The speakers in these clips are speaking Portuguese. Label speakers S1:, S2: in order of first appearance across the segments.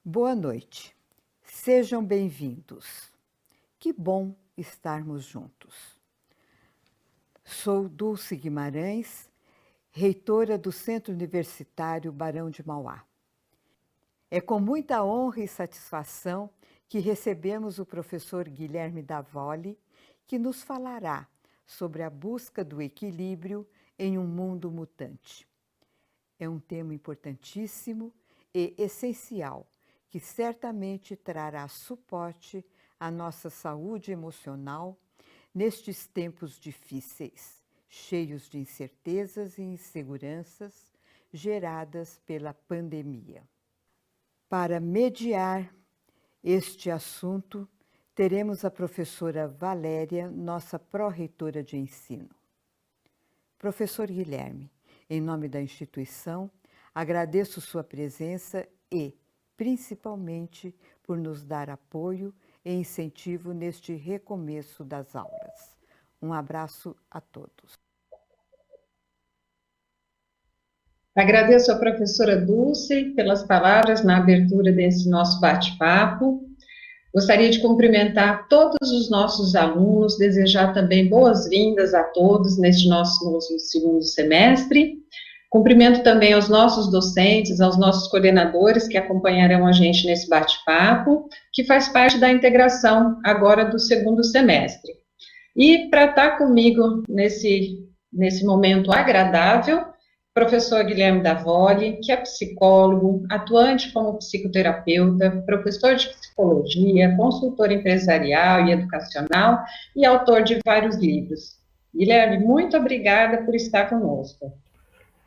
S1: Boa noite. Sejam bem-vindos. Que bom estarmos juntos. Sou Dulce Guimarães, reitora do Centro Universitário Barão de Mauá. É com muita honra e satisfação que recebemos o professor Guilherme Davoli, que nos falará sobre a busca do equilíbrio em um mundo mutante. É um tema importantíssimo e essencial, que certamente trará suporte à nossa saúde emocional nestes tempos difíceis, cheios de incertezas e inseguranças geradas pela pandemia. Para mediar este assunto, teremos a professora Valéria, nossa pró-reitora de ensino. Professor Guilherme, em nome da instituição, agradeço sua presença e, principalmente, por nos dar apoio e incentivo neste recomeço das aulas. Um abraço a todos.
S2: Agradeço à professora Dulce pelas palavras na abertura desse nosso bate-papo. Gostaria de cumprimentar todos os nossos alunos, desejar também boas-vindas a todos neste nosso segundo semestre. Cumprimento também aos nossos docentes, aos nossos coordenadores que acompanharão a gente nesse bate-papo, que faz parte da integração agora do segundo semestre. E para estar comigo nesse momento agradável, professor Guilherme Davoli, que é psicólogo, atuante como psicoterapeuta, professor de psicologia, consultor empresarial e educacional e autor de vários livros. Guilherme, muito obrigada por estar conosco.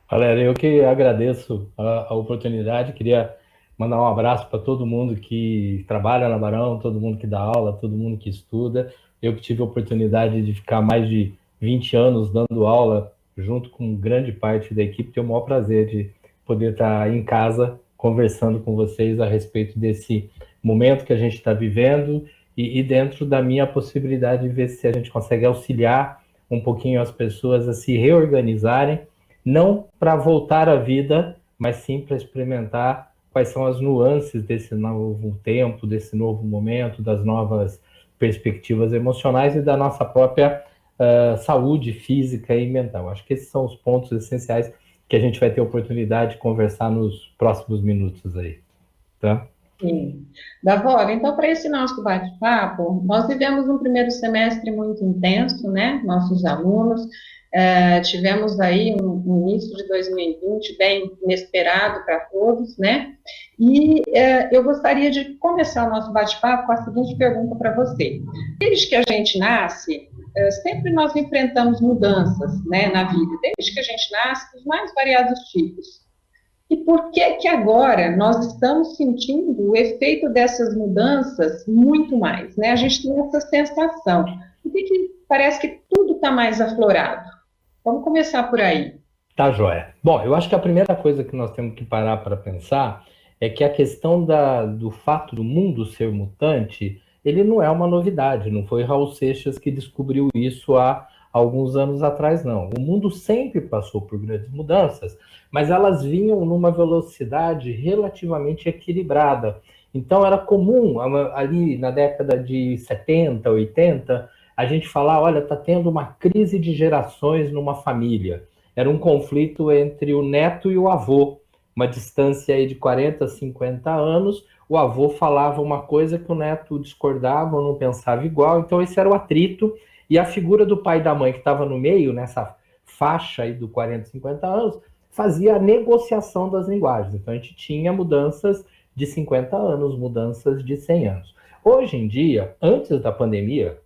S3: Valéria, eu que agradeço a oportunidade, queria mandar um abraço para todo mundo que trabalha na Barão, todo mundo que dá aula, todo mundo que estuda. Eu que tive a oportunidade de ficar mais de 20 anos dando aula, junto com grande parte da equipe, tenho o maior prazer de poder estar em casa conversando com vocês a respeito desse momento que a gente está vivendo e dentro da minha possibilidade de ver se a gente consegue auxiliar um pouquinho as pessoas a se reorganizarem, não para voltar à vida, mas sim para experimentar quais são as nuances desse novo tempo, desse novo momento, das novas perspectivas emocionais e da nossa própria saúde física e mental. Acho que esses são os pontos essenciais que a gente vai ter oportunidade de conversar nos próximos minutos aí, tá?
S2: Sim. Davoli, então, para esse nosso bate-papo, nós vivemos um primeiro semestre muito intenso, né? Nossos alunos, tivemos aí um início de 2020 bem inesperado para todos, né? E eu gostaria de começar o nosso bate-papo com a seguinte pergunta para você. Desde que a gente nasce, sempre nós enfrentamos mudanças, né, na vida, desde que a gente nasce, dos mais variados tipos. E por que agora nós estamos sentindo o efeito dessas mudanças muito mais, né? A gente tem essa sensação. Por que parece que tudo está mais aflorado? Vamos começar por aí.
S3: Tá, joia. Bom, eu acho que a primeira coisa que nós temos que parar para pensar é que a questão do fato do mundo ser mutante, ele não é uma novidade, não foi Raul Seixas que descobriu isso há alguns anos atrás, não. O mundo sempre passou por grandes mudanças, mas elas vinham numa velocidade relativamente equilibrada. Então era comum, ali na década de 70, 80, a gente falar, olha, está tendo uma crise de gerações numa família. Era um conflito entre o neto e o avô, uma distância aí de 40, 50 anos, o avô falava uma coisa que o neto discordava, não pensava igual, então esse era o atrito, e a figura do pai e da mãe que estava no meio, nessa faixa aí do 40, 50 anos, fazia a negociação das linguagens. Então a gente tinha mudanças de 50 anos, mudanças de 100 anos. Hoje em dia, antes da pandemia,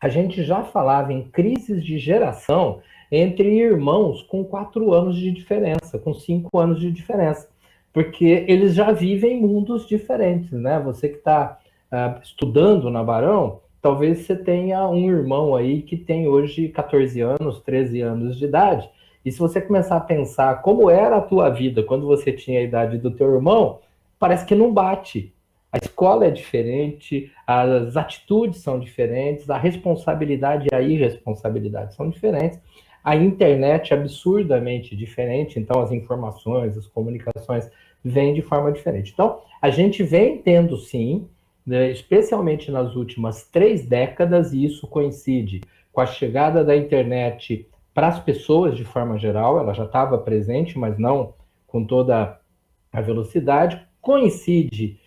S3: a gente já falava em crises de geração entre irmãos com 4 anos de diferença, com 5 anos de diferença, porque eles já vivem mundos diferentes, né? Você que está estudando na Barão, talvez você tenha um irmão aí que tem hoje 14 anos, 13 anos de idade, e se você começar a pensar como era a tua vida quando você tinha a idade do teu irmão, parece que não bate. A escola é diferente, as atitudes são diferentes, a responsabilidade e a irresponsabilidade são diferentes. a internet é absurdamente diferente, então as informações, as comunicações vêm de forma diferente. Então, a gente vem tendo, sim, né, especialmente nas últimas 3 décadas, e isso coincide com a chegada da internet para as pessoas de forma geral, ela já estava presente, mas não com toda a velocidade, coincide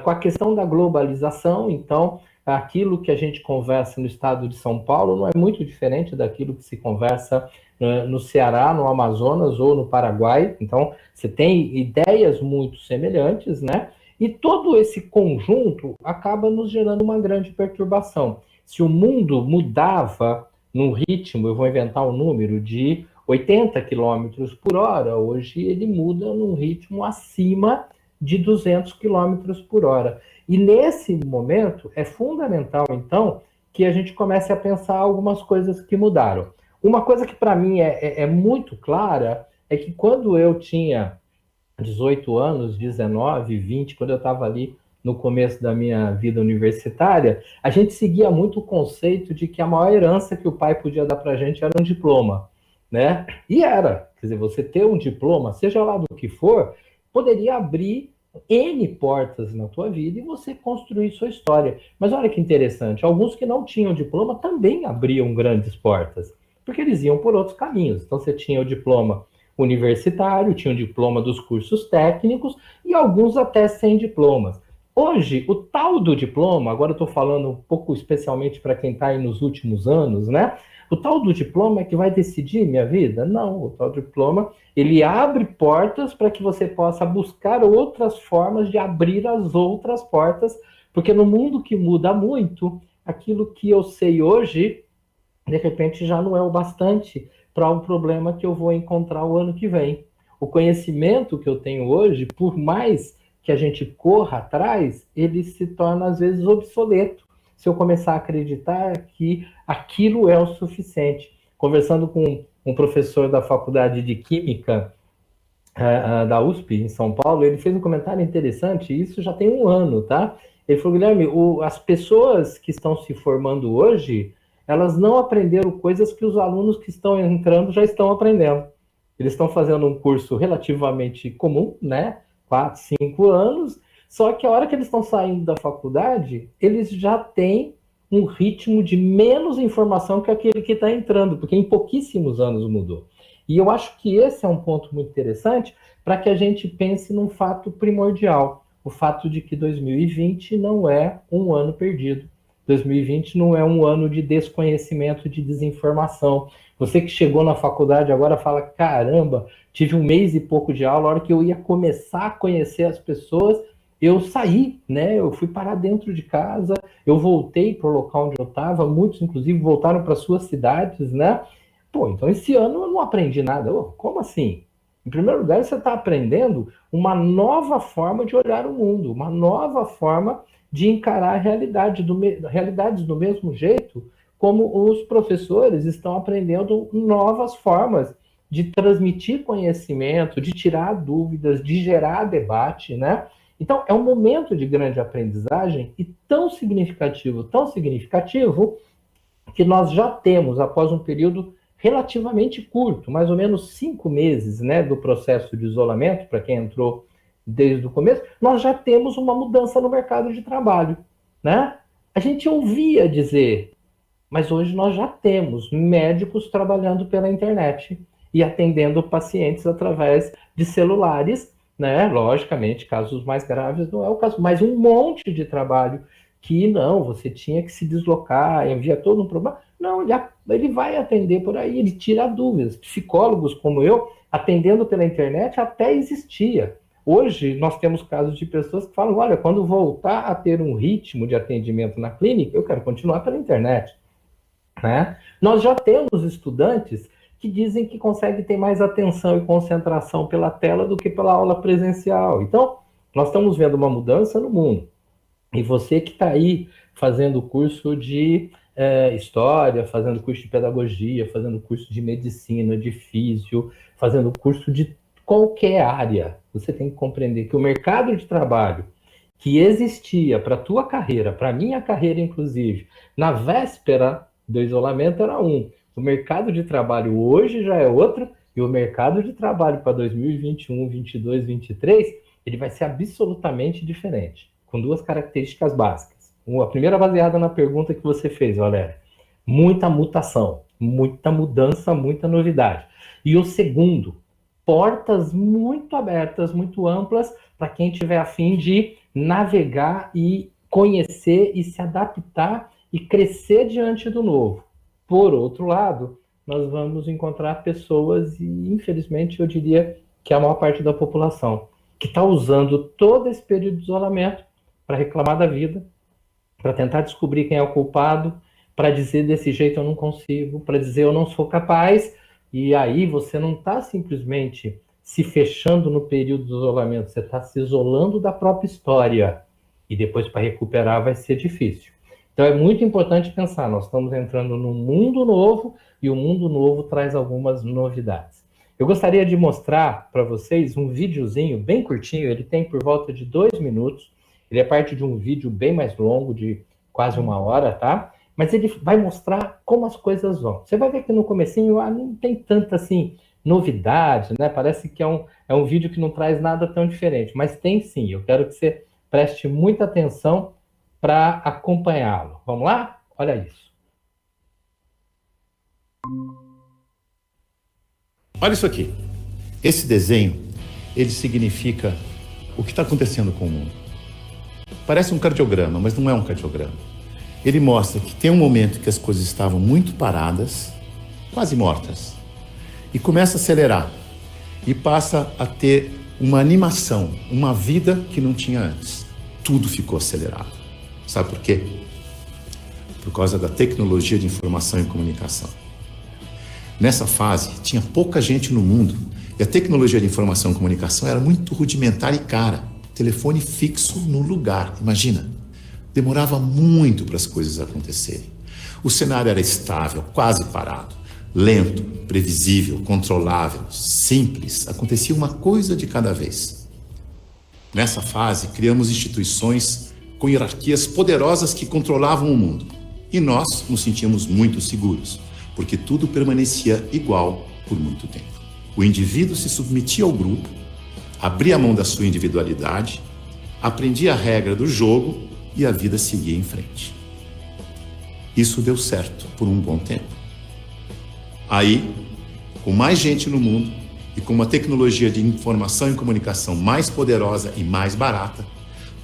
S3: com a questão da globalização, então aquilo que a gente conversa no estado de São Paulo não é muito diferente daquilo que se conversa no Ceará, no Amazonas ou no Paraguai, então você tem ideias muito semelhantes, né? E todo esse conjunto acaba nos gerando uma grande perturbação. Se o mundo mudava num ritmo, eu vou inventar um número, de 80 quilômetros por hora, hoje ele muda num ritmo acima de 200 quilômetros por hora. E nesse momento é fundamental, então, que a gente comece a pensar algumas coisas que mudaram. Uma coisa que para mim é muito clara é que quando eu tinha 18 anos, 19, 20, quando eu estava ali no começo da minha vida universitária, a gente seguia muito o conceito de que a maior herança que o pai podia dar para a gente era um diploma, né? E era, quer dizer, você ter um diploma, seja lá do que for, poderia abrir N portas na tua vida e você construir sua história. Mas olha que interessante, alguns que não tinham diploma também abriam grandes portas, porque eles iam por outros caminhos. Então você tinha o diploma universitário, tinha o diploma dos cursos técnicos e alguns até sem diplomas. Hoje, o tal do diploma, agora eu estou falando um pouco especialmente para quem está aí nos últimos anos, né? O tal do diploma é que vai decidir minha vida? Não, o tal diploma, ele abre portas para que você possa buscar outras formas de abrir as outras portas, porque no mundo que muda muito, aquilo que eu sei hoje, de repente já não é o bastante para um problema que eu vou encontrar o ano que vem. O conhecimento que eu tenho hoje, por mais que a gente corra atrás, ele se torna às vezes obsoleto, se eu começar a acreditar que aquilo é o suficiente. Conversando com um professor da Faculdade de Química da USP, em São Paulo, ele fez um comentário interessante, e isso já tem um ano, tá? Ele falou, Guilherme, as pessoas que estão se formando hoje, elas não aprenderam coisas que os alunos que estão entrando já estão aprendendo. Eles estão fazendo um curso relativamente comum, né? 4, 5 anos, só que a hora que eles estão saindo da faculdade, eles já têm um ritmo de menos informação que aquele que está entrando, porque em pouquíssimos anos mudou. E eu acho que esse é um ponto muito interessante para que a gente pense num fato primordial, o fato de que 2020 não é um ano perdido. 2020 não é um ano de desconhecimento, de desinformação. Você que chegou na faculdade agora fala, caramba, tive 1 mês e pouco de aula, a hora que eu ia começar a conhecer as pessoas, eu saí, né? Eu fui parar dentro de casa, eu voltei para o local onde eu estava, muitos, inclusive, voltaram para suas cidades, né? Pô, então esse ano eu não aprendi nada. Como assim? Em primeiro lugar, você está aprendendo uma nova forma de olhar o mundo, uma nova forma de encarar a realidade, realidades do mesmo jeito como os professores estão aprendendo novas formas de transmitir conhecimento, de tirar dúvidas, de gerar debate, né? Então, é um momento de grande aprendizagem e tão significativo, que nós já temos, após um período relativamente curto, mais ou menos 5 meses, né, do processo de isolamento, para quem entrou desde o começo, nós já temos uma mudança no mercado de trabalho, né? A gente ouvia dizer, mas hoje nós já temos médicos trabalhando pela internet e atendendo pacientes através de celulares, né? Logicamente, casos mais graves não é o caso, mas um monte de trabalho que não, você tinha que se deslocar, envia todo um problema. Não, ele vai atender por aí, ele tira dúvidas. Psicólogos como eu, atendendo pela internet, até existia. Hoje, nós temos casos de pessoas que falam, olha, quando voltar a ter um ritmo de atendimento na clínica, eu quero continuar pela internet. Né? Nós já temos estudantes que dizem que conseguem ter mais atenção e concentração pela tela do que pela aula presencial. Então, nós estamos vendo uma mudança no mundo. E você que está aí fazendo curso de história, fazendo curso de pedagogia, fazendo curso de medicina, de físio, fazendo curso de qualquer área, você tem que compreender que o mercado de trabalho que existia para a tua carreira, para a minha carreira inclusive, na véspera do isolamento era um. O mercado de trabalho hoje já é outro, e o mercado de trabalho para 2021, 22, 23, ele vai ser absolutamente diferente, com duas características básicas. A primeira baseada na pergunta que você fez, Valéria. Muita mutação, muita mudança, muita novidade. E o segundo, portas muito abertas, muito amplas, para quem tiver a fim de navegar e conhecer e se adaptar e crescer diante do novo. Por outro lado, nós vamos encontrar pessoas, e infelizmente eu diria que a maior parte da população, que está usando todo esse período de isolamento para reclamar da vida, para tentar descobrir quem é o culpado, para dizer desse jeito eu não consigo, para dizer eu não sou capaz, e aí você não está simplesmente se fechando no período de isolamento, você está se isolando da própria história, e depois para recuperar vai ser difícil. Então é muito importante pensar, nós estamos entrando num mundo novo, e o mundo novo traz algumas novidades. Eu gostaria de mostrar para vocês um videozinho bem curtinho, ele tem por volta de 2 minutos, ele é parte de um vídeo bem mais longo, de quase 1 hora, tá? Mas ele vai mostrar como as coisas vão. Você vai ver que no comecinho não tem tanta assim novidade, né? Parece que é um vídeo que não traz nada tão diferente, mas tem sim. Eu quero que você preste muita atenção para acompanhá-lo. Vamos lá? Olha isso.
S4: Olha isso aqui. Esse desenho, ele significa o que está acontecendo com o mundo. Parece um cardiograma, mas não é um cardiograma. Ele mostra que tem um momento que as coisas estavam muito paradas, quase mortas, e começa a acelerar, e passa a ter uma animação, uma vida que não tinha antes. Tudo ficou acelerado. Sabe por quê? Por causa da tecnologia de informação e comunicação. Nessa fase, tinha pouca gente no mundo, e a tecnologia de informação e comunicação era muito rudimentar e cara. Telefone fixo no lugar, imagina. Demorava muito para as coisas acontecerem. O cenário era estável, quase parado, lento, previsível, controlável, simples. Acontecia uma coisa de cada vez. Nessa fase, criamos instituições com hierarquias poderosas que controlavam o mundo. E nós nos sentíamos muito seguros, porque tudo permanecia igual por muito tempo. O indivíduo se submetia ao grupo, abria a mão da sua individualidade, aprendia a regra do jogo e a vida seguia em frente. Isso deu certo por um bom tempo. Aí, com mais gente no mundo e com uma tecnologia de informação e comunicação mais poderosa e mais barata,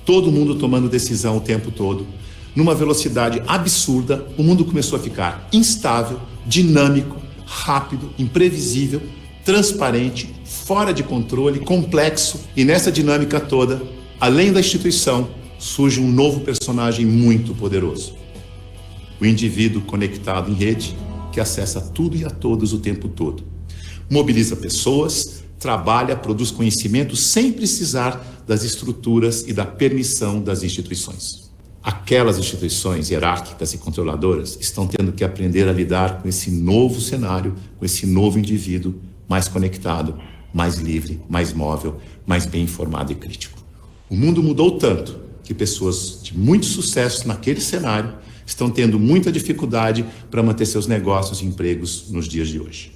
S4: todo mundo tomando decisão o tempo todo, numa velocidade absurda, o mundo começou a ficar instável, dinâmico, rápido, imprevisível, transparente, fora de controle, complexo, e nessa dinâmica toda, além da instituição, surge um novo personagem muito poderoso. O indivíduo conectado em rede, que acessa tudo e a todos o tempo todo. Mobiliza pessoas, trabalha, produz conhecimento sem precisar das estruturas e da permissão das instituições. Aquelas instituições hierárquicas e controladoras estão tendo que aprender a lidar com esse novo cenário, com esse novo indivíduo mais conectado, mais livre, mais móvel, mais bem informado e crítico. O mundo mudou tanto que pessoas de muito sucesso naquele cenário estão tendo muita dificuldade para manter seus negócios e empregos nos dias de hoje.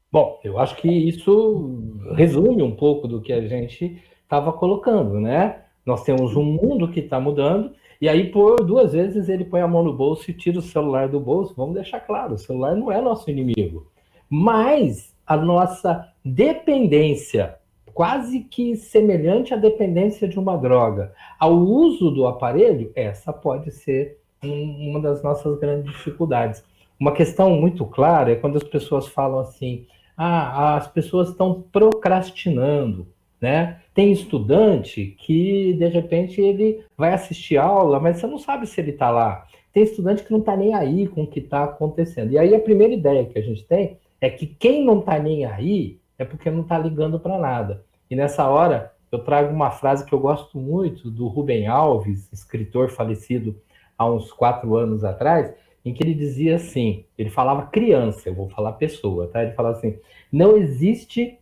S3: Bom, eu acho que isso resume um pouco do que a gente estava colocando, né? Nós temos um mundo que está mudando, e aí por 2 vezes ele põe a mão no bolso e tira o celular do bolso. Vamos deixar claro, o celular não é nosso inimigo, mas a nossa dependência, quase que semelhante à dependência de uma droga, ao uso do aparelho, essa pode ser uma das nossas grandes dificuldades. Uma questão muito clara é quando as pessoas falam assim, as pessoas estão procrastinando, né? Tem estudante que, de repente, ele vai assistir aula, mas você não sabe se ele está lá. Tem estudante que não está nem aí com o que está acontecendo. E aí a primeira ideia que a gente tem é que quem não está nem aí é porque não está ligando para nada. E nessa hora, eu trago uma frase que eu gosto muito do Rubem Alves, escritor falecido há uns 4 anos atrás, em que ele dizia assim, ele falava criança, eu vou falar pessoa, tá? Ele falava assim, não existe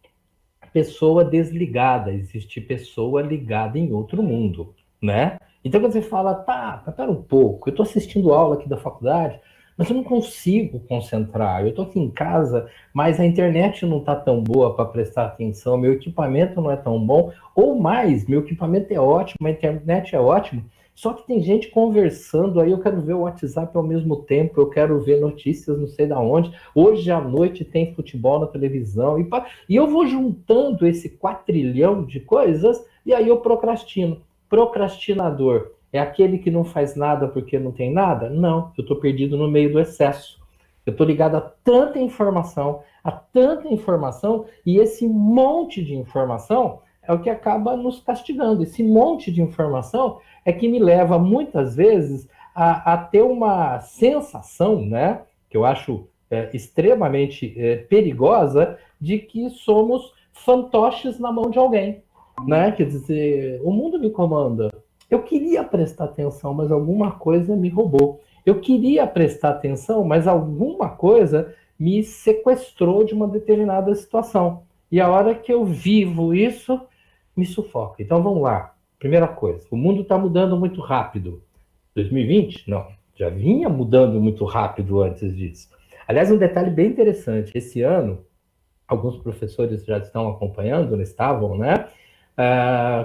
S3: pessoa desligada, existe pessoa ligada em outro mundo, né? Então quando você fala, tá, pera um pouco, eu estou assistindo aula aqui da faculdade, mas eu não consigo concentrar. Eu estou aqui em casa, mas a internet não está tão boa para prestar atenção, meu equipamento não é tão bom, ou mais, meu equipamento é ótimo, a internet é ótima, só que tem gente conversando, aí eu quero ver o WhatsApp ao mesmo tempo, eu quero ver notícias não sei da onde, hoje à noite tem futebol na televisão, e eu vou juntando esse quatrilhão de coisas, e aí eu procrastino. Procrastinador é aquele que não faz nada porque não tem nada? Não, eu estou perdido no meio do excesso. Eu estou ligado a tanta informação, e esse monte de informação é o que acaba nos castigando. Esse monte de informação é que me leva, muitas vezes, a ter uma sensação, né, que eu acho extremamente perigosa, de que somos fantoches na mão de alguém. Né? Quer dizer, o mundo me comanda. Eu queria prestar atenção, mas alguma coisa me roubou. Eu queria prestar atenção, mas alguma coisa me sequestrou de uma determinada situação. E a hora que eu vivo isso, me sufoca. Então vamos lá. Primeira coisa, o mundo está mudando muito rápido. 2020? Não. Já vinha mudando muito rápido antes disso. Aliás, um detalhe bem interessante. Esse ano, alguns professores já estão acompanhando, não estavam, né?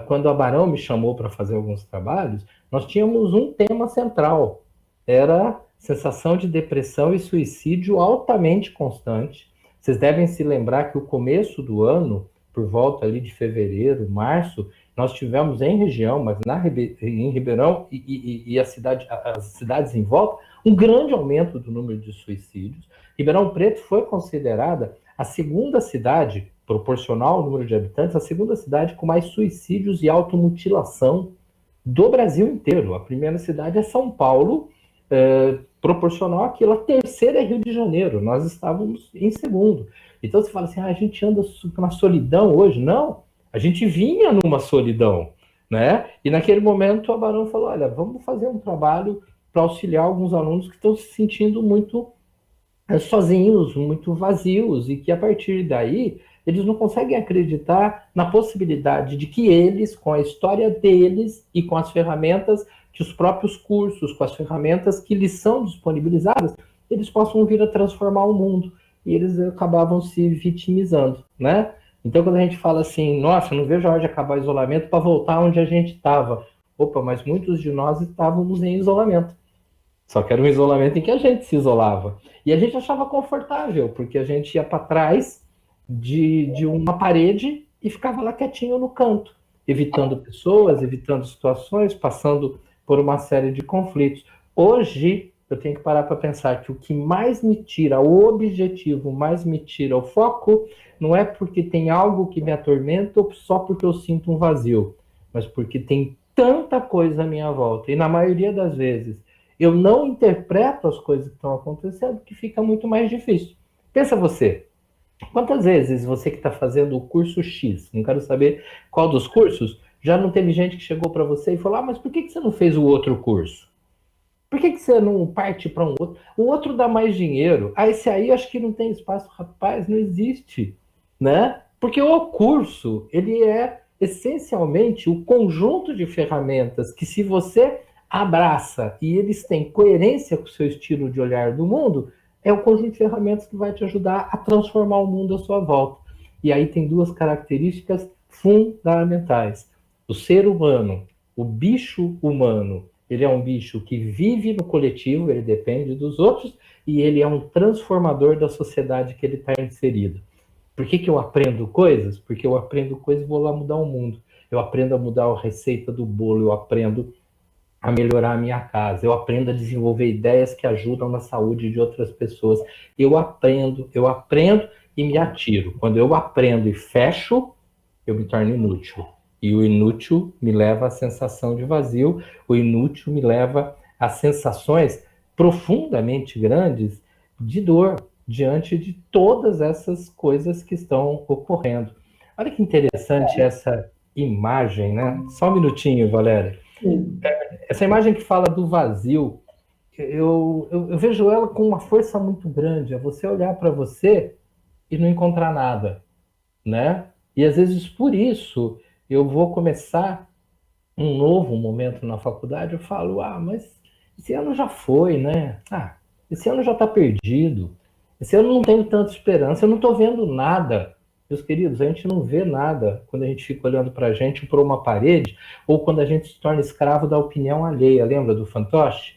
S3: Quando a Barão me chamou para fazer alguns trabalhos, nós tínhamos um tema central. Era sensação de depressão e suicídio altamente constante. Vocês devem se lembrar que o começo do ano, por volta ali de fevereiro, março, nós tivemos em região, mas em Ribeirão e as cidades em volta, um grande aumento do número de suicídios. Ribeirão Preto foi considerada a segunda cidade, proporcional ao número de habitantes, a segunda cidade com mais suicídios e automutilação do Brasil inteiro. A primeira cidade é São Paulo, proporcional àquilo. A terceira é Rio de Janeiro. Nós estávamos em segundo. Então você fala assim, a gente anda na solidão hoje. Não, a gente vinha numa solidão, né? E naquele momento a Barão falou, olha, vamos fazer um trabalho para auxiliar alguns alunos que estão se sentindo muito sozinhos, muito vazios, e que a partir daí eles não conseguem acreditar na possibilidade de que eles, com a história deles e com as ferramentas que os próprios cursos, com as ferramentas que lhes são disponibilizadas, eles possam vir a transformar o mundo. E eles acabavam se vitimizando, né? Então, quando a gente fala assim, nossa, não vejo a hora de acabar o isolamento para voltar onde a gente estava. Opa, mas muitos de nós estávamos em isolamento. Só que era um isolamento em que a gente se isolava. E a gente achava confortável, porque a gente ia para trás de uma parede e ficava lá quietinho no canto, evitando pessoas, evitando situações, passando por uma série de conflitos. Hoje, eu tenho que parar para pensar que o que mais me tira o objetivo, mais me tira o foco, não é porque tem algo que me atormenta ou só porque eu sinto um vazio, mas porque tem tanta coisa à minha volta. E na maioria das vezes, eu não interpreto as coisas que estão acontecendo, que fica muito mais difícil. Pensa você, quantas vezes você que está fazendo o curso X, não quero saber qual dos cursos, já não teve gente que chegou para você e falou, mas por que você não fez o outro curso? Por que você não parte para um outro? O outro dá mais dinheiro. Esse aí acho que não tem espaço. Rapaz, não existe, né? Porque o curso, ele é essencialmente o conjunto de ferramentas que, se você abraça e eles têm coerência com o seu estilo de olhar do mundo, é o conjunto de ferramentas que vai te ajudar a transformar o mundo à sua volta. E aí tem duas características fundamentais. O ser humano, o bicho humano, ele é um bicho que vive no coletivo, ele depende dos outros, e ele é um transformador da sociedade que ele está inserido. Por que eu aprendo coisas? Porque eu aprendo coisas e vou lá mudar o mundo. Eu aprendo a mudar a receita do bolo, eu aprendo a melhorar a minha casa, eu aprendo a desenvolver ideias que ajudam na saúde de outras pessoas. Eu aprendo e me atiro. Quando eu aprendo e fecho, eu me torno inútil. E o inútil me leva à sensação de vazio, o inútil me leva a sensações profundamente grandes de dor diante de todas essas coisas que estão ocorrendo. Olha que interessante essa imagem, né? Só um minutinho, Valéria. Essa imagem que fala do vazio, eu vejo ela com uma força muito grande. É você olhar para você e não encontrar nada, né? E às vezes por isso eu vou começar um novo momento na faculdade, eu falo, mas esse ano já foi, né? Esse ano já está perdido. Esse ano não tenho tanta esperança, eu não estou vendo nada. Meus queridos, a gente não vê nada quando a gente fica olhando para a gente por uma parede ou quando a gente se torna escravo da opinião alheia. Lembra do fantoche?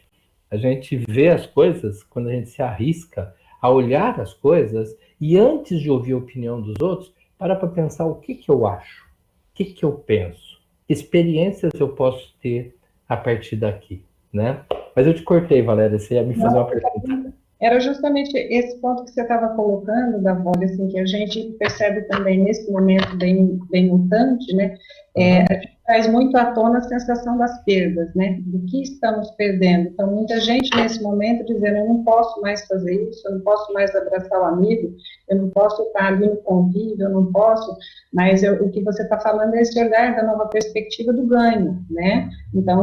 S3: A gente vê as coisas quando a gente se arrisca a olhar as coisas e antes de ouvir a opinião dos outros, para pensar o que eu acho, o que eu penso, que experiências eu posso ter a partir daqui, né? Mas eu te cortei, Valéria, você ia me fazer uma pergunta.
S2: Era justamente esse ponto que você estava colocando, Davone, assim, que a gente percebe também nesse momento bem mutante, né? A gente traz muito à tona a sensação das perdas, né? Do que estamos perdendo. Então, muita gente nesse momento dizendo, eu não posso mais fazer isso, eu não posso mais abraçar o amigo, eu não posso estar ali no convívio, eu não posso, mas o que você está falando é esse olhar da nova perspectiva do ganho, né? Então,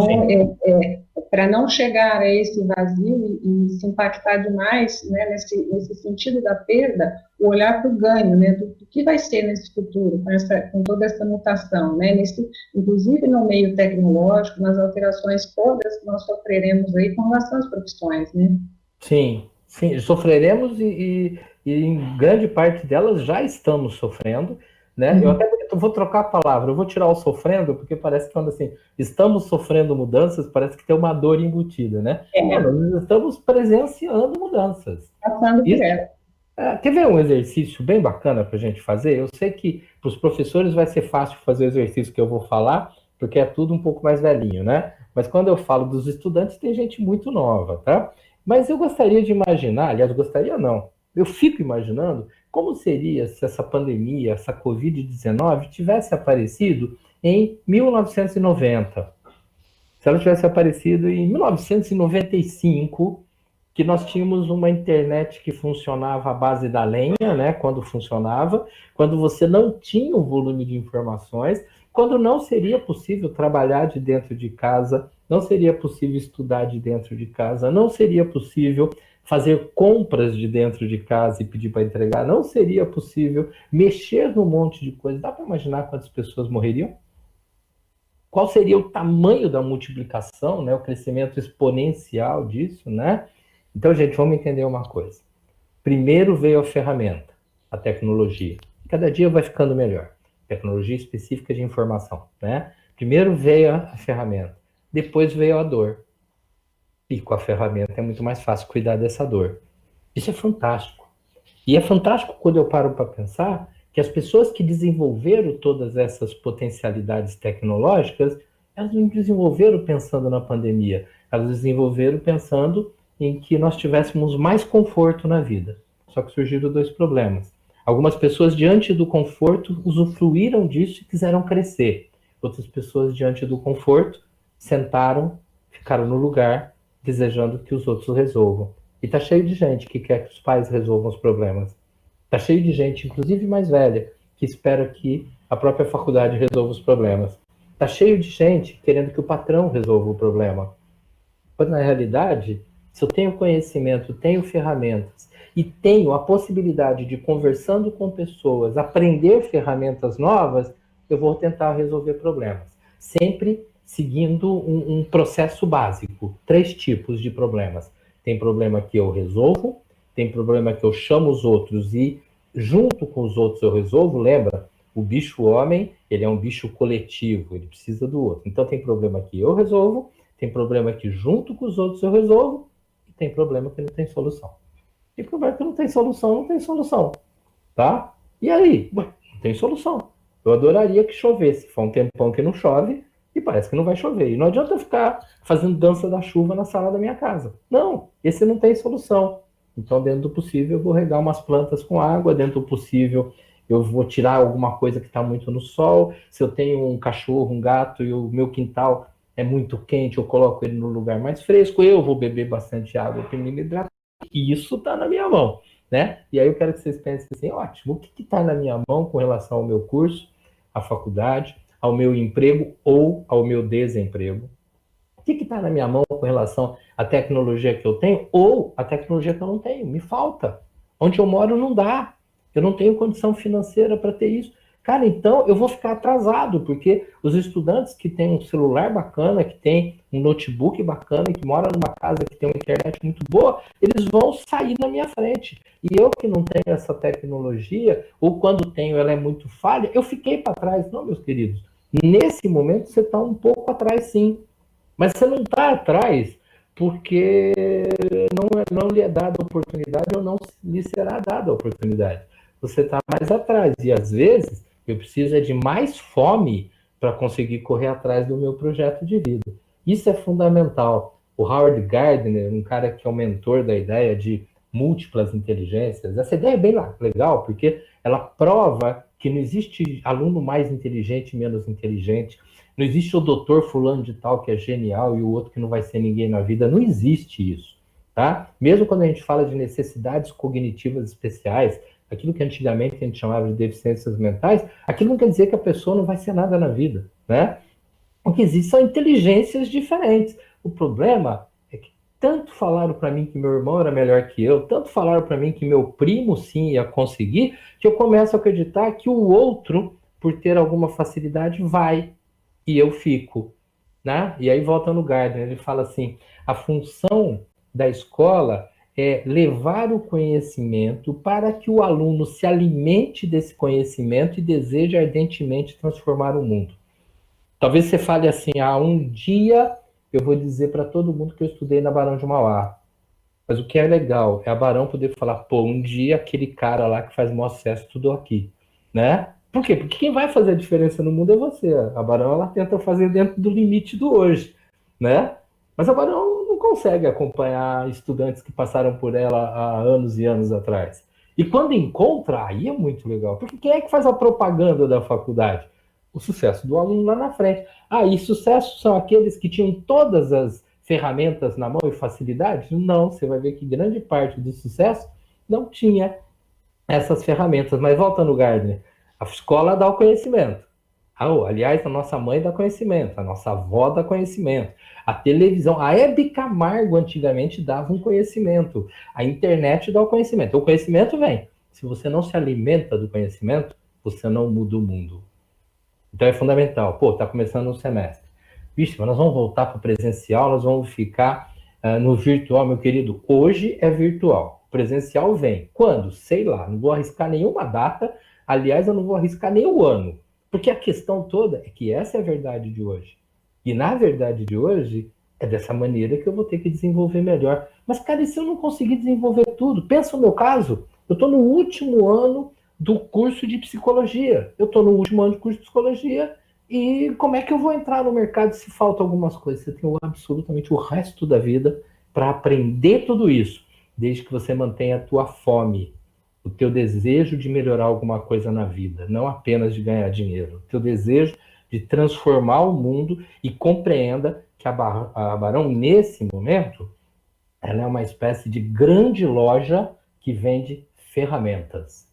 S2: para não chegar a esse vazio e se impactar demais, né, nesse sentido da perda, o olhar para o ganho, né, do que vai ser nesse futuro, com toda essa mutação, né, inclusive no meio tecnológico, nas alterações todas que nós sofreremos aí com relação às profissões, né?
S3: Sim, sofreremos e em grande parte delas já estamos sofrendo, né? Eu até vou trocar a palavra, eu vou tirar o sofrendo, porque parece que quando assim, estamos sofrendo mudanças, parece que tem uma dor embutida, né? Não, nós estamos presenciando mudanças.
S2: Passando por ela.
S3: Quer ver um exercício bem bacana para a gente fazer? Eu sei que para os professores vai ser fácil fazer o exercício que eu vou falar, porque é tudo um pouco mais velhinho, né? Mas quando eu falo dos estudantes, tem gente muito nova, tá? Mas eu gostaria de imaginar, aliás, gostaria não, eu fico imaginando como seria se essa pandemia, essa Covid-19, tivesse aparecido em 1990. Se ela tivesse aparecido em 1995, que nós tínhamos uma internet que funcionava à base da lenha, né, quando funcionava, quando você não tinha um volume de informações, quando não seria possível trabalhar de dentro de casa, não seria possível estudar de dentro de casa, não seria possível fazer compras de dentro de casa e pedir para entregar, não seria possível mexer num monte de coisa. Dá para imaginar quantas pessoas morreriam? Qual seria o tamanho da multiplicação, né, o crescimento exponencial disso, né? Então, gente, vamos entender uma coisa. Primeiro veio a ferramenta, a tecnologia. Cada dia vai ficando melhor. Tecnologia específica de informação, né? Primeiro veio a ferramenta, depois veio a dor. E com a ferramenta é muito mais fácil cuidar dessa dor. Isso é fantástico. E é fantástico quando eu paro para pensar que as pessoas que desenvolveram todas essas potencialidades tecnológicas, elas não desenvolveram pensando na pandemia, elas desenvolveram pensando em que nós tivéssemos mais conforto na vida. Só que surgiram dois problemas. Algumas pessoas, diante do conforto, usufruíram disso e quiseram crescer. Outras pessoas, diante do conforto, sentaram, ficaram no lugar, desejando que os outros resolvam. E tá cheio de gente que quer que os pais resolvam os problemas. Tá cheio de gente, inclusive mais velha, que espera que a própria faculdade resolva os problemas. Tá cheio de gente querendo que o patrão resolva o problema. Quando, na realidade, se eu tenho conhecimento, tenho ferramentas e tenho a possibilidade de, conversando com pessoas, aprender ferramentas novas, eu vou tentar resolver problemas. Sempre seguindo um processo básico. 3 tipos de problemas. Tem problema que eu resolvo, tem problema que eu chamo os outros e, junto com os outros, eu resolvo. Lembra? O bicho homem, ele é um bicho coletivo, ele precisa do outro. Então, tem problema que eu resolvo, tem problema que, junto com os outros, eu resolvo, e tem problema que não tem solução. E problema que não tem solução, não tem solução. Tá? E aí? Ué, não tem solução. Eu adoraria que chovesse. Foi um tempão que não chove, e parece que não vai chover. E não adianta eu ficar fazendo dança da chuva na sala da minha casa. Não, esse não tem solução. Então, dentro do possível, eu vou regar umas plantas com água. Dentro do possível, eu vou tirar alguma coisa que está muito no sol. Se eu tenho um cachorro, um gato, e o meu quintal é muito quente, eu coloco ele no lugar mais fresco. Eu vou beber bastante água para me hidratar. E isso está na minha mão, né? E aí eu quero que vocês pensem assim, ótimo, o que está na minha mão com relação ao meu curso, à faculdade, ao meu emprego ou ao meu desemprego? O que está na minha mão com relação à tecnologia que eu tenho ou à tecnologia que eu não tenho? Me falta. Onde eu moro não dá. Eu não tenho condição financeira para ter isso. Cara, então eu vou ficar atrasado, porque os estudantes que têm um celular bacana, que têm um notebook bacana, que moram numa casa que tem uma internet muito boa, eles vão sair na minha frente. E eu que não tenho essa tecnologia, ou quando tenho ela é muito falha, eu fiquei para trás. Não, meus queridos, nesse momento você está um pouco atrás, sim. Mas você não está atrás porque não lhe é dada a oportunidade ou não lhe será dada a oportunidade. Você está mais atrás. E às vezes eu preciso de mais fome para conseguir correr atrás do meu projeto de vida. Isso é fundamental. O Howard Gardner, um cara que é o mentor da ideia de múltiplas inteligências, essa ideia é bem legal, porque ela prova que não existe aluno mais inteligente e menos inteligente. Não existe o doutor fulano de tal que é genial e o outro que não vai ser ninguém na vida. Não existe isso, tá? Mesmo quando a gente fala de necessidades cognitivas especiais, aquilo que antigamente a gente chamava de deficiências mentais, aquilo não quer dizer que a pessoa não vai ser nada na vida, né? O que existe são inteligências diferentes. O problema é que tanto falaram para mim que meu irmão era melhor que eu, tanto falaram para mim que meu primo sim ia conseguir, que eu começo a acreditar que o outro, por ter alguma facilidade, vai e eu fico, né? E aí volta no Gardner, ele fala assim, a função da escola é levar o conhecimento para que o aluno se alimente desse conhecimento e deseje ardentemente transformar o mundo. Talvez você fale assim, um dia eu vou dizer para todo mundo que eu estudei na Barão de Mauá. Mas o que é legal é a Barão poder falar, pô, um dia aquele cara lá que faz o maior sucesso estudou aqui, né? Por quê? Porque quem vai fazer a diferença no mundo é você. A Barão, ela tenta fazer dentro do limite do hoje, né? Mas a Barão não consegue acompanhar estudantes que passaram por ela há anos e anos atrás. E quando encontra, aí é muito legal. Porque quem é que faz a propaganda da faculdade? O sucesso do aluno lá na frente. E sucesso são aqueles que tinham todas as ferramentas na mão e facilidade? Não, você vai ver que grande parte do sucesso não tinha essas ferramentas. Mas volta no Gardner. A escola dá o conhecimento. Aliás, a nossa mãe dá conhecimento, a nossa avó dá conhecimento. A televisão, a Hebe Camargo antigamente dava um conhecimento. A internet dá o conhecimento. O conhecimento vem. Se você não se alimenta do conhecimento, você não muda o mundo. Então é fundamental. Pô, tá começando um semestre. Vixe, mas nós vamos voltar para o presencial, nós vamos ficar no virtual, meu querido. Hoje é virtual. O presencial vem. Quando? Sei lá. Não vou arriscar nenhuma data. Aliás, eu não vou arriscar nem o ano. Porque a questão toda é que essa é a verdade de hoje. E na verdade de hoje, é dessa maneira que eu vou ter que desenvolver melhor. Mas, cara, e se eu não conseguir desenvolver tudo? Pensa no meu caso. Eu estou no último ano do curso de psicologia. Eu estou no último ano do curso de psicologia e como é que eu vou entrar no mercado se falta algumas coisas? Você tem absolutamente o resto da vida para aprender tudo isso, desde que você mantenha a tua fome, o teu desejo de melhorar alguma coisa na vida, não apenas de ganhar dinheiro, o teu desejo de transformar o mundo e compreenda que a Barão, nesse momento, ela é uma espécie de grande loja que vende ferramentas.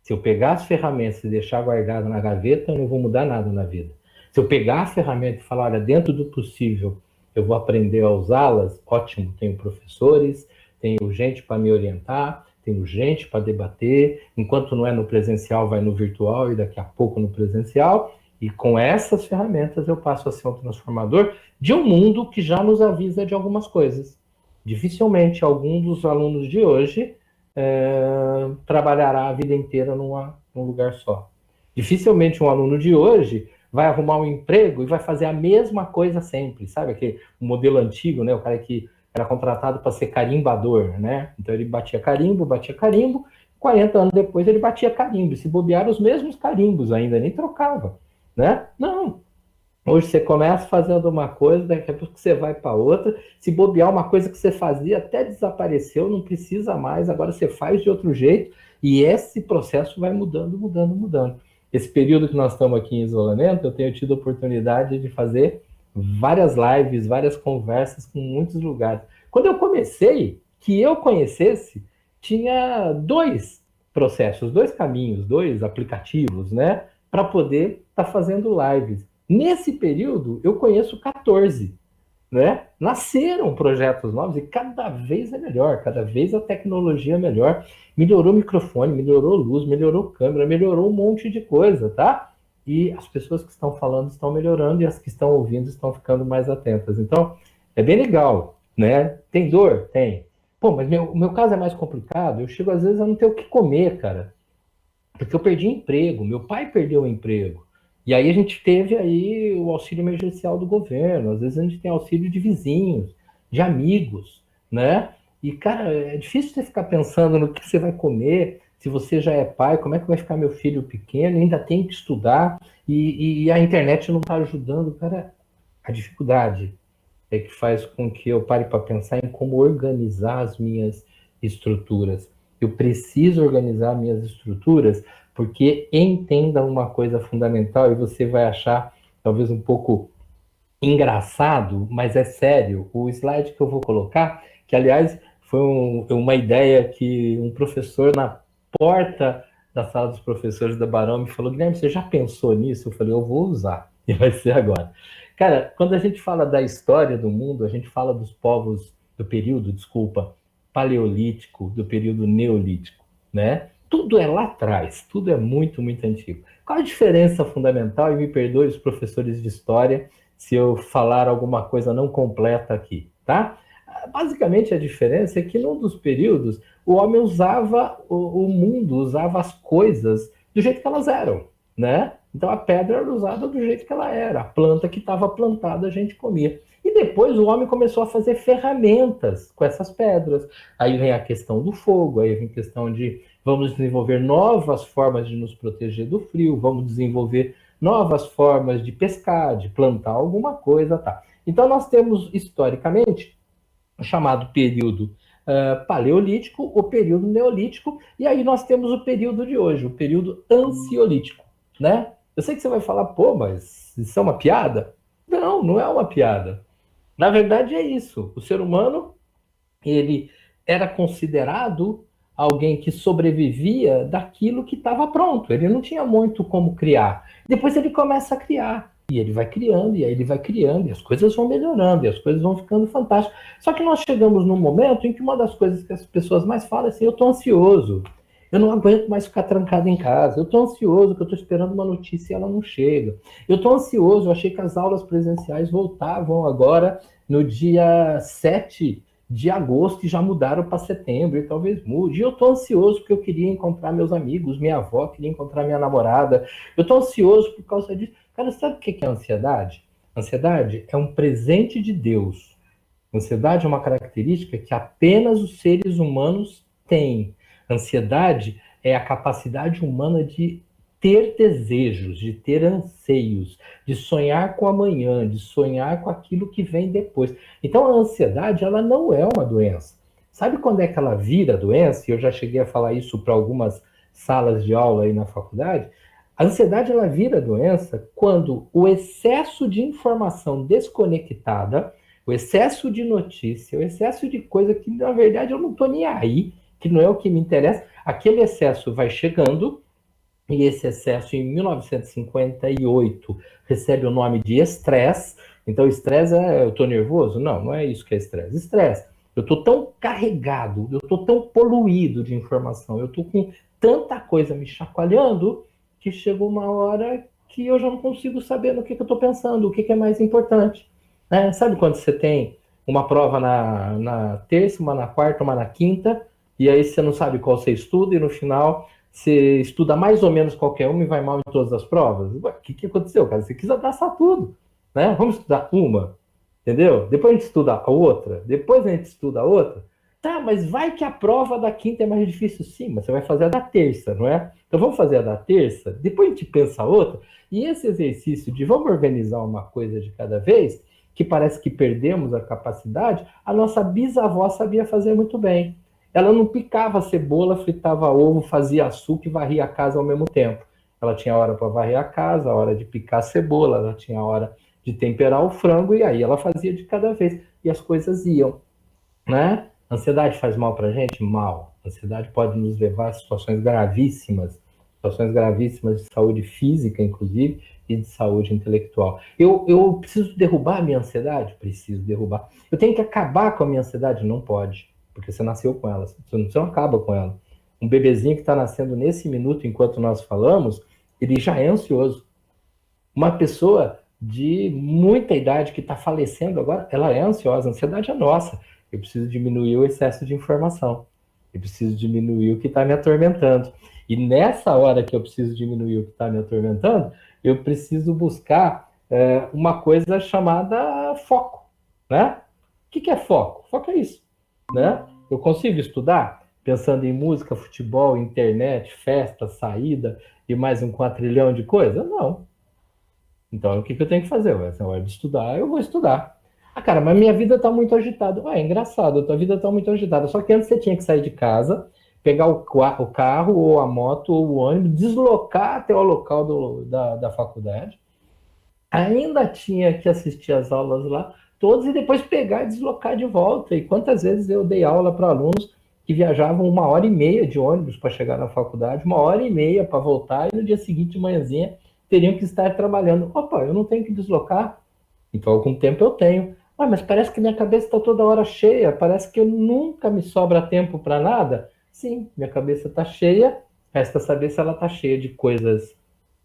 S3: Se eu pegar as ferramentas e deixar guardado na gaveta, eu não vou mudar nada na vida. Se eu pegar a ferramenta e falar, olha, dentro do possível, eu vou aprender a usá-las, ótimo, tenho professores, tenho gente para me orientar, tenho gente para debater, enquanto não é no presencial, vai no virtual e daqui a pouco no presencial, e com essas ferramentas eu passo a ser um transformador de um mundo que já nos avisa de algumas coisas. Dificilmente algum dos alunos de hoje trabalhará a vida inteira num lugar só. Dificilmente um aluno de hoje vai arrumar um emprego e vai fazer a mesma coisa sempre, sabe? Aquele modelo antigo, né? O cara que era contratado para ser carimbador, né? Então ele batia carimbo, 40 anos depois ele batia carimbo, e se bobear os mesmos carimbos ainda, nem trocava, né? Não. Hoje você começa fazendo uma coisa, daqui a pouco você vai para outra, se bobear uma coisa que você fazia até desapareceu, não precisa mais, agora você faz de outro jeito, e esse processo vai mudando. Esse período que nós estamos aqui em isolamento, eu tenho tido a oportunidade de fazer várias lives, várias conversas com muitos lugares. Quando eu comecei, que eu conhecesse, tinha 2 processos, 2 caminhos, 2 aplicativos, né, para poder estar fazendo lives. Nesse período, eu conheço 14, né? Nasceram projetos novos e cada vez é melhor, cada vez a tecnologia é melhor. Melhorou o microfone, melhorou luz, melhorou câmera, melhorou um monte de coisa, tá? E as pessoas que estão falando estão melhorando e as que estão ouvindo estão ficando mais atentas. Então, é bem legal, né? Tem dor? Tem. Pô, mas o meu caso é mais complicado. Eu chego às vezes a não ter o que comer, cara. Porque eu perdi emprego, meu pai perdeu o emprego. E aí a gente teve aí o auxílio emergencial do governo, às vezes a gente tem auxílio de vizinhos, de amigos, né? E, cara, é difícil você ficar pensando no que você vai comer, se você já é pai, como é que vai ficar meu filho pequeno, ainda tem que estudar, e a internet não está ajudando, cara. A dificuldade é que faz com que eu pare para pensar em como organizar as minhas estruturas. Eu preciso organizar minhas estruturas porque entenda uma coisa fundamental e você vai achar talvez um pouco engraçado, mas é sério. O slide que eu vou colocar, que aliás foi uma ideia que um professor na porta da sala dos professores da Barão me falou: Guilherme, você já pensou nisso? Eu falei: eu vou usar, e vai ser agora. Cara, quando a gente fala da história do mundo, a gente fala dos povos do período, desculpa, paleolítico, do período neolítico, né? Tudo é lá atrás, tudo é muito, muito antigo. Qual a diferença fundamental? E me perdoe os professores de história se eu falar alguma coisa não completa aqui, tá? Basicamente a diferença é que num dos períodos o homem usava o mundo, usava as coisas do jeito que elas eram, né? Então a pedra era usada do jeito que ela era, a planta que estava plantada a gente comia. E depois o homem começou a fazer ferramentas com essas pedras. Aí vem a questão do fogo, aí vem a questão de vamos desenvolver novas formas de nos proteger do frio, vamos desenvolver novas formas de pescar, de plantar alguma coisa, tá? Então nós temos historicamente o chamado período paleolítico, o período neolítico, e aí nós temos o período de hoje, o período ansiolítico, né? Eu sei que você vai falar, pô, mas isso é uma piada? Não, não é uma piada. Na verdade é isso. O ser humano, ele era considerado alguém que sobrevivia daquilo que estava pronto. Ele não tinha muito como criar. Depois ele começa a criar. E ele vai criando, e aí ele vai criando, e as coisas vão melhorando, e as coisas vão ficando fantásticas. Só que nós chegamos num momento em que uma das coisas que as pessoas mais falam é assim: eu estou ansioso. Eu não aguento mais ficar trancado em casa. Eu estou ansioso, que eu estou esperando uma notícia e ela não chega. Eu estou ansioso, eu achei que as aulas presenciais voltavam agora no dia 7 de agosto e já mudaram para setembro, e talvez mude. E eu estou ansioso porque eu queria encontrar meus amigos, minha avó, queria encontrar minha namorada. Eu estou ansioso por causa disso. Cara, sabe o que é ansiedade? Ansiedade é um presente de Deus. Ansiedade é uma característica que apenas os seres humanos têm. Ansiedade é a capacidade humana de ter desejos, de ter anseios, de sonhar com amanhã, de sonhar com aquilo que vem depois. Então a ansiedade, ela não é uma doença. Sabe quando é que ela vira doença? E eu já cheguei a falar isso para algumas salas de aula aí na faculdade. A ansiedade, ela vira doença quando o excesso de informação desconectada, o excesso de notícia, o excesso de coisa que, na verdade, eu não estou nem aí, que não é o que me interessa, aquele excesso vai chegando, e esse excesso, em 1958, recebe o nome de estresse. Então, estresse é eu estou nervoso? Não, não é isso que é estresse. Estresse, eu estou tão carregado, eu estou tão poluído de informação, eu estou com tanta coisa me chacoalhando, que chegou uma hora que eu já não consigo saber no que eu estou pensando, o que é mais importante. Sabe quando você tem uma prova na terça, uma na quarta, uma na quinta, e aí você não sabe qual você estuda, e no final você estuda mais ou menos qualquer uma e vai mal em todas as provas? O que aconteceu, cara? Você quis abraçar tudo, né? Vamos estudar uma, entendeu? Depois a gente estuda a outra, depois a gente estuda a outra. Tá, mas vai que a prova da quinta é mais difícil. Sim, mas você vai fazer a da terça, não é? Então vamos fazer a da terça, depois a gente pensa a outra. E esse exercício de vamos organizar uma coisa de cada vez, que parece que perdemos a capacidade, a nossa bisavó sabia fazer muito bem. Ela não picava cebola, fritava ovo, fazia açúcar e varria a casa ao mesmo tempo. Ela tinha hora para varrer a casa, a hora de picar cebola, ela tinha hora de temperar o frango, e aí ela fazia de cada vez. E as coisas iam, né? Ansiedade faz mal para a gente? Mal. Ansiedade pode nos levar a situações gravíssimas situações gravíssimas de saúde física, inclusive, e de saúde intelectual. Eu preciso derrubar a minha ansiedade? Preciso derrubar. Eu tenho que acabar com a minha ansiedade? Não pode, porque você nasceu com ela, você não acaba com ela. Um bebezinho que está nascendo nesse minuto, enquanto nós falamos, ele já é ansioso. Uma pessoa de muita idade que está falecendo agora, ela é ansiosa. A ansiedade é nossa. Eu preciso diminuir o excesso de informação. Eu preciso diminuir o que está me atormentando. E nessa hora que eu preciso diminuir o que está me atormentando, eu preciso buscar uma coisa chamada foco, né? O que é foco? Foco é isso, né? Eu consigo estudar pensando em música, futebol, internet, festa, saída e mais um quatrilhão de coisas? Não. Então, o que eu tenho que fazer? Se é hora de estudar, eu vou estudar. Ah, cara, mas minha vida tá muito agitada. É engraçado, a tua vida tá muito agitada. Só que antes você tinha que sair de casa, pegar o carro, ou a moto, ou o ônibus, deslocar até o local da faculdade. Ainda tinha que assistir as aulas lá, todas, e depois pegar e deslocar de volta. E quantas vezes eu dei aula para alunos que viajavam 1h30 de ônibus para chegar na faculdade, 1h30 para voltar, e no dia seguinte, de manhãzinha, teriam que estar trabalhando. Opa, eu não tenho que deslocar? Então, algum tempo eu tenho. Ah, mas parece que minha cabeça está toda hora cheia, parece que eu nunca me sobra tempo para nada. Sim, minha cabeça está cheia, resta saber se ela está cheia de coisas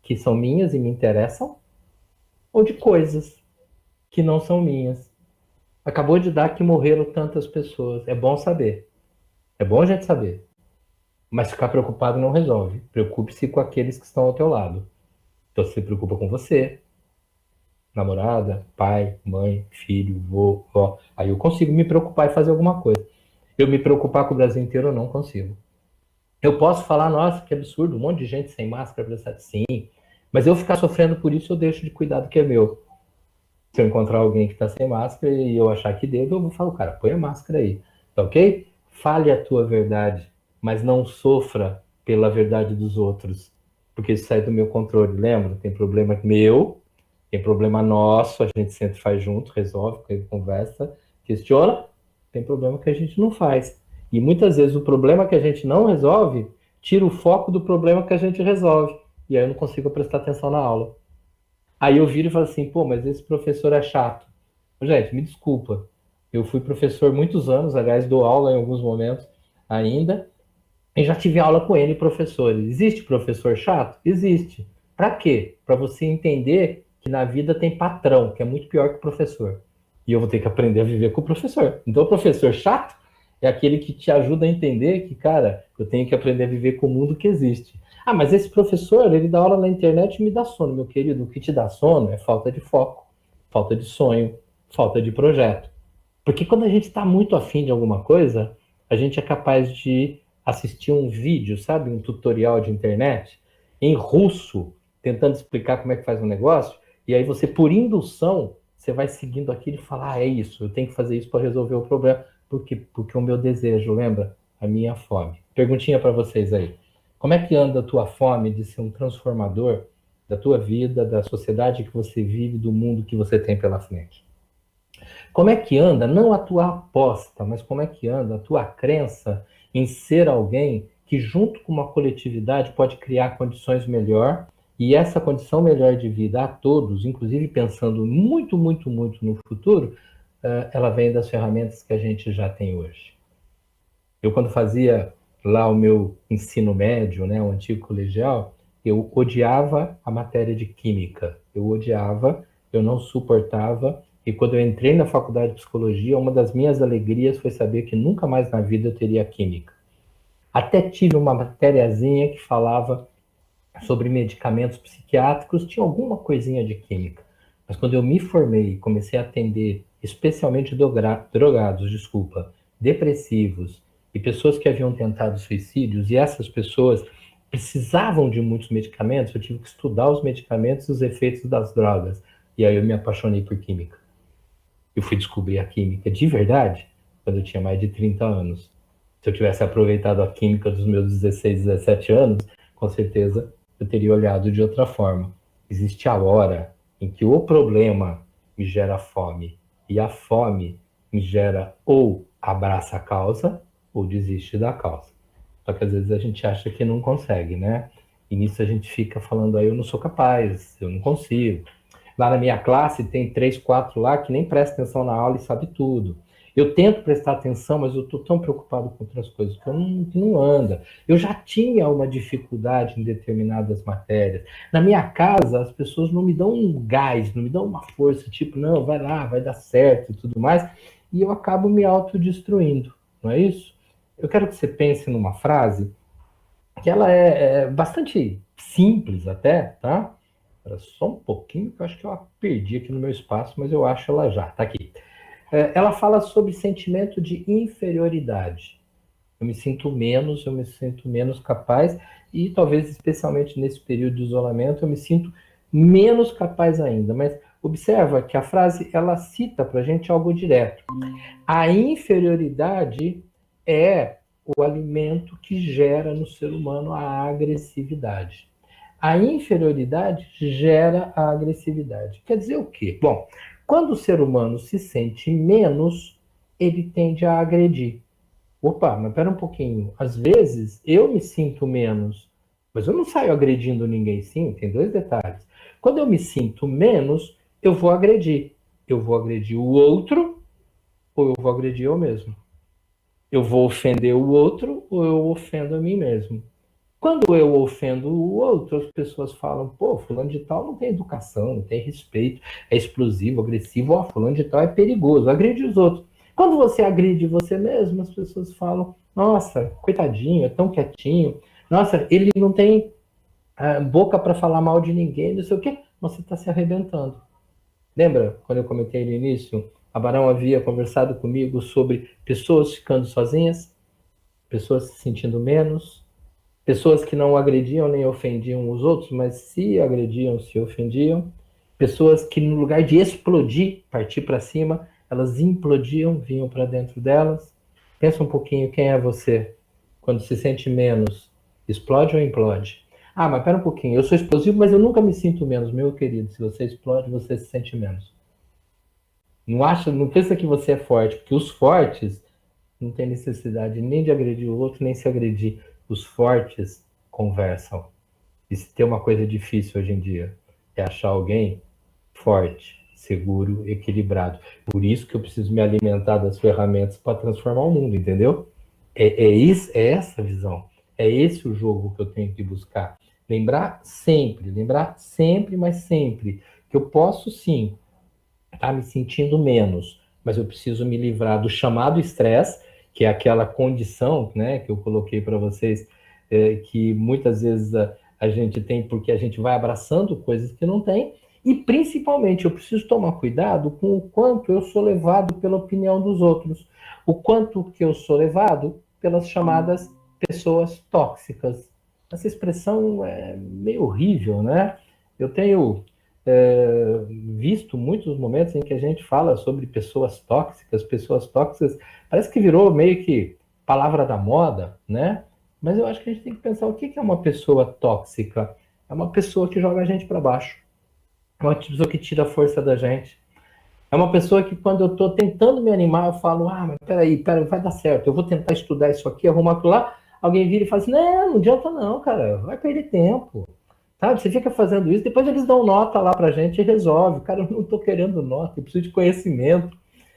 S3: que são minhas e me interessam, ou de coisas que não são minhas. Acabou de dar que morreram tantas pessoas. É bom saber. É bom a gente saber. Mas ficar preocupado não resolve. Preocupe-se com aqueles que estão ao teu lado. Então você se preocupa com você, namorada, pai, mãe, filho, vó. Aí eu consigo me preocupar e fazer alguma coisa. Eu me preocupar com o Brasil inteiro, eu não consigo. Eu posso falar, nossa, que absurdo, um monte de gente sem máscara, sim. Mas eu ficar sofrendo por isso, eu deixo de cuidar do que é meu. Se eu encontrar alguém que está sem máscara e eu achar que deve, eu vou falar, cara, põe a máscara aí, tá ok? Fale a tua verdade, mas não sofra pela verdade dos outros, porque isso sai do meu controle, lembra? Tem problema meu, tem problema nosso, a gente sempre faz junto, resolve, conversa, questiona, tem problema que a gente não faz. E muitas vezes o problema que a gente não resolve tira o foco do problema que a gente resolve. E aí eu não consigo prestar atenção na aula. Aí eu viro e falo assim, pô, mas esse professor é chato. Gente, me desculpa. Eu fui professor muitos anos, aliás, dou aula em alguns momentos ainda, e já tive aula com ele, professores. Existe professor chato? Existe. Para quê? Para você entender que na vida tem patrão, que é muito pior que o professor. E eu vou ter que aprender a viver com o professor. Então, o professor chato é aquele que te ajuda a entender que, cara, eu tenho que aprender a viver com o mundo que existe. Ah, mas esse professor, ele dá aula na internet e me dá sono, meu querido. O que te dá sono é falta de foco, falta de sonho, falta de projeto. Porque quando a gente está muito afim de alguma coisa, a gente é capaz de assistir um vídeo, sabe? Um tutorial de internet, em russo, tentando explicar como é que faz um negócio, e aí você, por indução, você vai seguindo aquilo e fala, é isso, eu tenho que fazer isso para resolver o problema. Por quê? Porque o meu desejo, lembra? A minha fome. Perguntinha para vocês aí. Como é que anda a tua fome de ser um transformador da tua vida, da sociedade que você vive, do mundo que você tem pela frente? Como é que anda, não a tua aposta, mas como é que anda a tua crença em ser alguém que, junto com uma coletividade, pode criar condições melhor, e essa condição melhor de vida a todos, inclusive pensando muito, muito, muito no futuro, ela vem das ferramentas que a gente já tem hoje. Eu, quando fazia lá o meu ensino médio, né, o antigo colegial, eu odiava a matéria de química. Eu odiava, eu não suportava. E quando eu entrei na faculdade de psicologia, uma das minhas alegrias foi saber que nunca mais na vida eu teria química. Até tive uma matériazinha que falava sobre medicamentos psiquiátricos, tinha alguma coisinha de química. Mas quando eu me formei e comecei a atender especialmente drogados, depressivos e pessoas que haviam tentado suicídios, e essas pessoas precisavam de muitos medicamentos, eu tive que estudar os medicamentos e os efeitos das drogas. E aí eu me apaixonei por química. Eu fui descobrir a química de verdade quando eu tinha mais de 30 anos. Se eu tivesse aproveitado a química dos meus 16, 17 anos, com certeza eu teria olhado de outra forma. Existe a hora em que o problema me gera fome e a fome me gera ou abraça a causa ou desiste da causa. Só que às vezes a gente acha que não consegue, né? E nisso a gente fica falando, aí eu não sou capaz, eu não consigo. Lá na minha classe tem 3, 4 lá que nem prestam atenção na aula e sabe tudo. Eu tento prestar atenção, mas eu estou tão preocupado com outras coisas que não anda. Eu já tinha uma dificuldade em determinadas matérias. Na minha casa, as pessoas não me dão um gás, não me dão uma força, tipo, não, vai lá, vai dar certo e tudo mais. E eu acabo me autodestruindo, não é isso? Eu quero que você pense numa frase que ela é bastante simples até, tá? Era só um pouquinho, que eu acho que eu a perdi aqui no meu espaço, mas eu acho ela já, tá aqui. Ela fala sobre sentimento de inferioridade. Eu me sinto menos capaz, e talvez especialmente nesse período de isolamento, eu me sinto menos capaz ainda. Mas observa que a frase, ela cita para a gente algo direto. A inferioridade é o alimento que gera no ser humano a agressividade. A inferioridade gera a agressividade. Quer dizer o quê? Bom, quando o ser humano se sente menos, ele tende a agredir. Opa, mas pera um pouquinho. Às vezes eu me sinto menos, mas eu não saio agredindo ninguém. Sim, tem 2 detalhes. Quando eu me sinto menos, eu vou agredir. Eu vou agredir o outro ou eu vou agredir eu mesmo. Eu vou ofender o outro ou eu ofendo a mim mesmo. Quando eu ofendo o outro, as pessoas falam, pô, fulano de tal não tem educação, não tem respeito, é explosivo, agressivo, ó, fulano de tal é perigoso, agride os outros. Quando você agride você mesmo, as pessoas falam, nossa, coitadinho, é tão quietinho, nossa, ele não tem boca para falar mal de ninguém, não sei o quê, mas você está se arrebentando. Lembra, quando eu comentei no início, a Barão havia conversado comigo sobre pessoas ficando sozinhas, pessoas se sentindo menos, pessoas que não agrediam nem ofendiam os outros, mas se agrediam, se ofendiam. Pessoas que, no lugar de explodir, partir para cima, elas implodiam, vinham para dentro delas. Pensa um pouquinho, quem é você? Quando se sente menos, explode ou implode? Ah, mas pera um pouquinho, eu sou explosivo, mas eu nunca me sinto menos, meu querido. Se você explode, você se sente menos. Não pensa que você é forte, porque os fortes não têm necessidade nem de agredir o outro, nem se agredir. Os fortes conversam. E se tem uma coisa difícil hoje em dia, é achar alguém forte, seguro, equilibrado. Por isso que eu preciso me alimentar das ferramentas para transformar o mundo, entendeu? É essa a visão. É esse o jogo que eu tenho que buscar. Lembrar sempre, mas sempre, que eu posso sim estar me sentindo menos, mas eu preciso me livrar do chamado estresse, que é aquela condição, né, que eu coloquei para vocês, que muitas vezes a gente tem porque a gente vai abraçando coisas que não tem, e principalmente eu preciso tomar cuidado com o quanto eu sou levado pela opinião dos outros, o quanto que eu sou levado pelas chamadas pessoas tóxicas. Essa expressão é meio horrível, né? Eu tenho visto muitos momentos em que a gente fala sobre pessoas tóxicas, parece que virou meio que palavra da moda, né? Mas eu acho que a gente tem que pensar o que é uma pessoa tóxica. É uma pessoa que joga a gente para baixo, é uma pessoa que tira a força da gente, é uma pessoa que quando eu estou tentando me animar, eu falo, mas peraí, vai dar certo, eu vou tentar estudar isso aqui, arrumar aquilo lá, alguém vira e fala assim, não adianta não, cara, vai perder tempo. Sabe, você fica fazendo isso, depois eles dão nota lá pra gente e resolve. Cara, eu não tô querendo nota, eu preciso de conhecimento.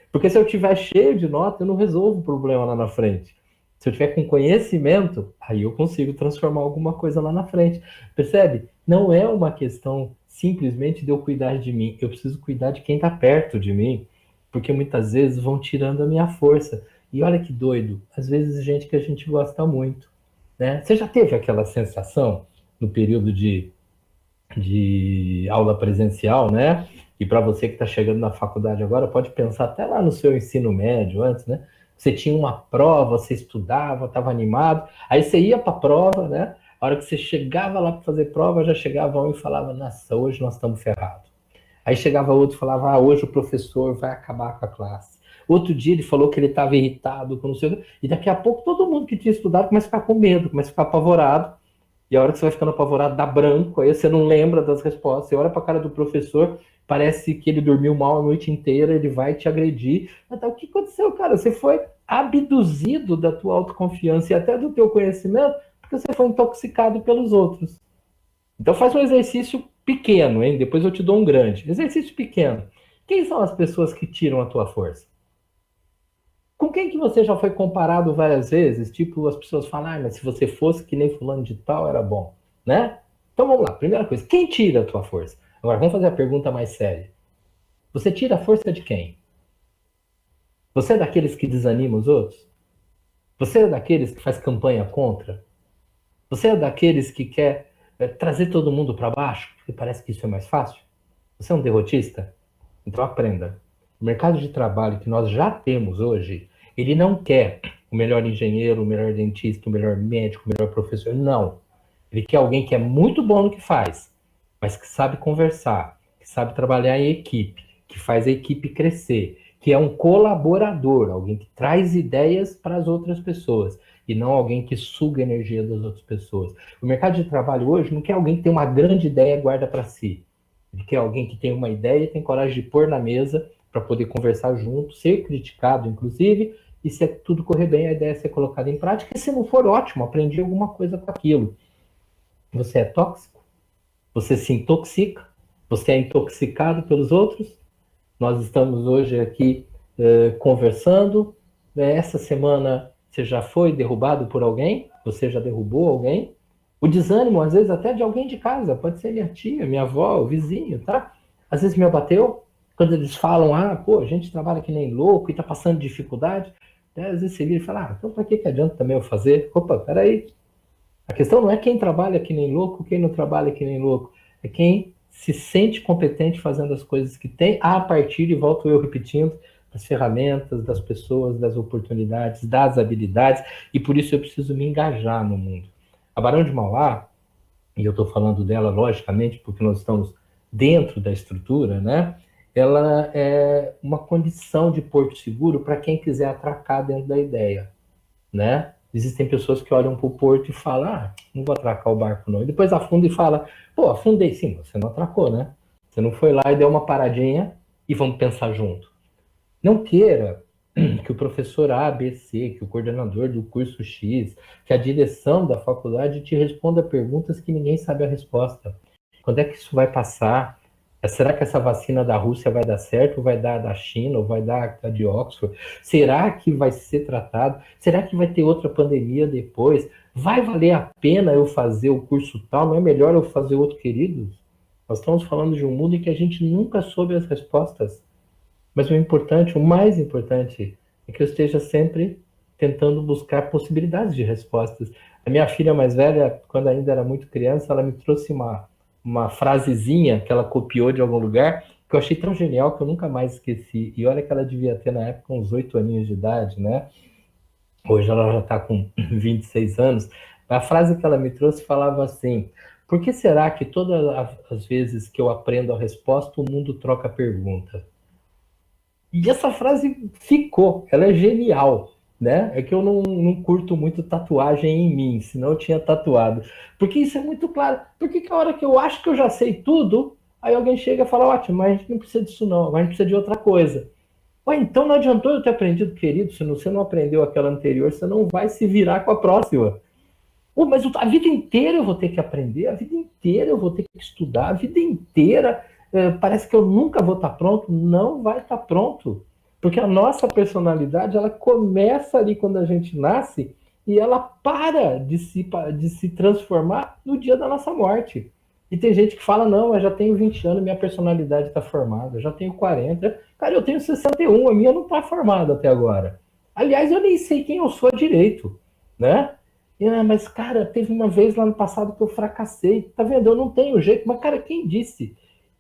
S3: Porque se eu tiver cheio de nota, eu não resolvo o problema lá na frente. Se eu tiver com conhecimento, aí eu consigo transformar alguma coisa lá na frente. Percebe? Não é uma questão simplesmente de eu cuidar de mim. Eu preciso cuidar de quem tá perto de mim. Porque muitas vezes vão tirando a minha força. E olha que doido, às vezes gente que a gente gosta muito, né? Você já teve aquela sensação no período de aula presencial, né? E para você que está chegando na faculdade agora, pode pensar até lá no seu ensino médio antes, né? Você tinha uma prova, você estudava, estava animado, aí você ia para a prova, né? A hora que você chegava lá para fazer prova, já chegava um e falava, nossa, hoje nós estamos ferrados. Aí chegava outro e falava, hoje o professor vai acabar com a classe. Outro dia ele falou que ele estava irritado com não sei o quê, e daqui a pouco todo mundo que tinha estudado começa a ficar com medo, começa a ficar apavorado. E a hora que você vai ficando apavorado, dá branco, aí você não lembra das respostas, você olha para a cara do professor, parece que ele dormiu mal a noite inteira, ele vai te agredir. Então, o que aconteceu, cara? Você foi abduzido da tua autoconfiança e até do teu conhecimento, porque você foi intoxicado pelos outros. Então faz um exercício pequeno, hein? Depois eu te dou um grande. Exercício pequeno. Quem são as pessoas que tiram a tua força? Com quem que você já foi comparado várias vezes? Tipo, as pessoas falam, ah, mas se você fosse que nem fulano de tal, era bom, né? Então vamos lá, primeira coisa, quem tira a tua força? Agora vamos fazer a pergunta mais séria. Você tira a força de quem? Você é daqueles que desanima os outros? Você é daqueles que faz campanha contra? Você é daqueles que quer trazer todo mundo para baixo, porque parece que isso é mais fácil? Você é um derrotista? Então aprenda. O mercado de trabalho que nós já temos hoje, ele não quer o melhor engenheiro, o melhor dentista, o melhor médico, o melhor professor. Não. Ele quer alguém que é muito bom no que faz, mas que sabe conversar, que sabe trabalhar em equipe, que faz a equipe crescer, que é um colaborador, alguém que traz ideias para as outras pessoas, e não alguém que suga a energia das outras pessoas. O mercado de trabalho hoje não quer alguém que tem uma grande ideia e guarda para si. Ele quer alguém que tem uma ideia e tem coragem de pôr na mesa para poder conversar junto, ser criticado, inclusive, e se tudo correr bem, a ideia é ser colocada em prática, e se não for ótimo, aprender alguma coisa com aquilo. Você é tóxico? Você se intoxica? Você é intoxicado pelos outros? Nós estamos hoje aqui conversando. Essa semana você já foi derrubado por alguém? Você já derrubou alguém? O desânimo, às vezes, até de alguém de casa. Pode ser minha tia, minha avó, o vizinho, tá? Às vezes me abateu. Quando eles falam, pô, a gente trabalha que nem louco e tá passando dificuldade. Às vezes você vira e fala, então pra que adianta também eu fazer? Opa, peraí. A questão não é quem trabalha que nem louco, quem não trabalha que nem louco. É quem se sente competente fazendo as coisas que tem, a partir, e volto eu repetindo, das ferramentas, das pessoas, das oportunidades, das habilidades, e por isso eu preciso me engajar no mundo. A Barão de Mauá, e eu estou falando dela, logicamente, porque nós estamos dentro da estrutura, né? Ela é uma condição de porto seguro para quem quiser atracar dentro da ideia, né? Existem pessoas que olham para o porto e falam, não vou atracar o barco não. E depois afunda e fala, pô, afundei. Sim, você não atracou, né? Você não foi lá e deu uma paradinha e vamos pensar junto. Não queira que o professor A, B, C, que o coordenador do curso X, que a direção da faculdade te responda perguntas que ninguém sabe a resposta. Quando é que isso vai passar? Será que essa vacina da Rússia vai dar certo, ou vai dar da China, ou vai dar a de Oxford? Será que vai ser tratado? Será que vai ter outra pandemia depois? Vai valer a pena eu fazer o curso tal? Não é melhor eu fazer outro, queridos? Nós estamos falando de um mundo em que a gente nunca soube as respostas. Mas o importante, o mais importante, é que eu esteja sempre tentando buscar possibilidades de respostas. A minha filha mais velha, quando ainda era muito criança, ela me trouxe uma frasezinha que ela copiou de algum lugar, que eu achei tão genial que eu nunca mais esqueci. E olha que ela devia ter, na época, uns 8 aninhos de idade, né? Hoje ela já está com 26 anos. A frase que ela me trouxe falava assim, por que será que todas as vezes que eu aprendo a resposta, o mundo troca a pergunta? E essa frase ficou, ela é genial, né? É que eu não curto muito tatuagem em mim, senão eu tinha tatuado. Porque isso é muito claro. Porque que a hora que eu acho que eu já sei tudo, aí alguém chega e fala, ótimo, mas a gente não precisa disso não, mas a gente precisa de outra coisa. Ué, então não adiantou eu ter aprendido, querido, se você não aprendeu aquela anterior, você não vai se virar com a próxima. Mas a vida inteira eu vou ter que aprender, a vida inteira eu vou ter que estudar, a vida inteira parece que eu nunca vou estar pronto. Não vai estar pronto. Porque a nossa personalidade, ela começa ali quando a gente nasce e ela para de se transformar no dia da nossa morte. E tem gente que fala, não, eu já tenho 20 anos, minha personalidade está formada, eu já tenho 40. Cara, eu tenho 61, a minha não está formada até agora. Aliás, eu nem sei quem eu sou direito, né? Mas, cara, teve uma vez lá no passado que eu fracassei. Tá vendo? Eu não tenho jeito. Mas, cara, quem disse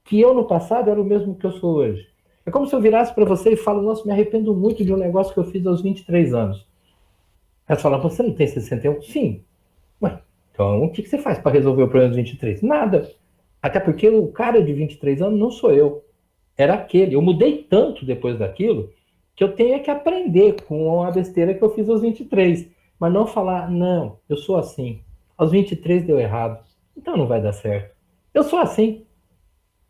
S3: que eu no passado era o mesmo que eu sou hoje? É como se eu virasse para você e falo, nossa, me arrependo muito de um negócio que eu fiz aos 23 anos. Aí você fala, você não tem 61? Sim. Ué, então o que você faz para resolver o problema dos 23? Nada. Até porque o cara de 23 anos não sou eu. Era aquele. Eu mudei tanto depois daquilo que eu tenho que aprender com a besteira que eu fiz aos 23. Mas não falar, não, eu sou assim. Aos 23 deu errado. Então não vai dar certo. Eu sou assim.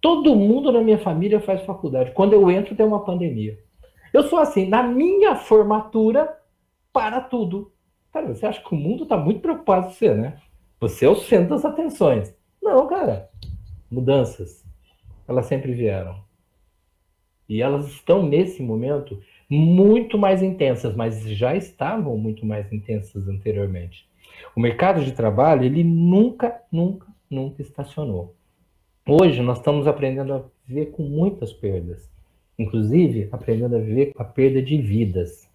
S3: Todo mundo na minha família faz faculdade. Quando eu entro, tem uma pandemia. Eu sou assim. Na minha formatura, para tudo. Cara, você acha que o mundo está muito preocupado com você, né? Você é o centro das atenções. Não, cara. Mudanças, elas sempre vieram. E elas estão, nesse momento, muito mais intensas, mas já estavam muito mais intensas anteriormente. O mercado de trabalho, ele nunca, nunca, nunca estacionou. Hoje, nós estamos aprendendo a viver com muitas perdas. Inclusive, aprendendo a viver com a perda de vidas.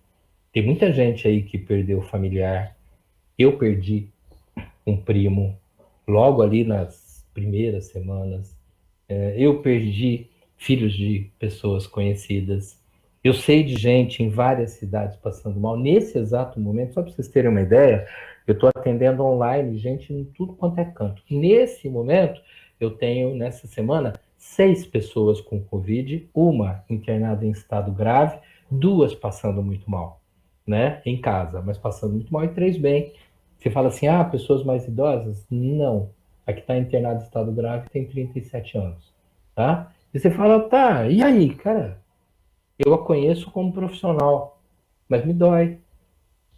S3: Tem muita gente aí que perdeu familiar. Eu perdi um primo logo ali nas primeiras semanas. Eu perdi filhos de pessoas conhecidas. Eu sei de gente em várias cidades passando mal. Nesse exato momento, só para vocês terem uma ideia, eu estou atendendo online gente em tudo quanto é canto. Nesse momento, eu tenho, nessa semana, 6 pessoas com Covid, uma internada em estado grave, 2 passando muito mal, né? Em casa, mas passando muito mal, e 3 bem. Você fala assim, pessoas mais idosas? Não. A que está internada em estado grave tem 37 anos, tá? E você fala, tá, e aí, cara? Eu a conheço como profissional, mas me dói.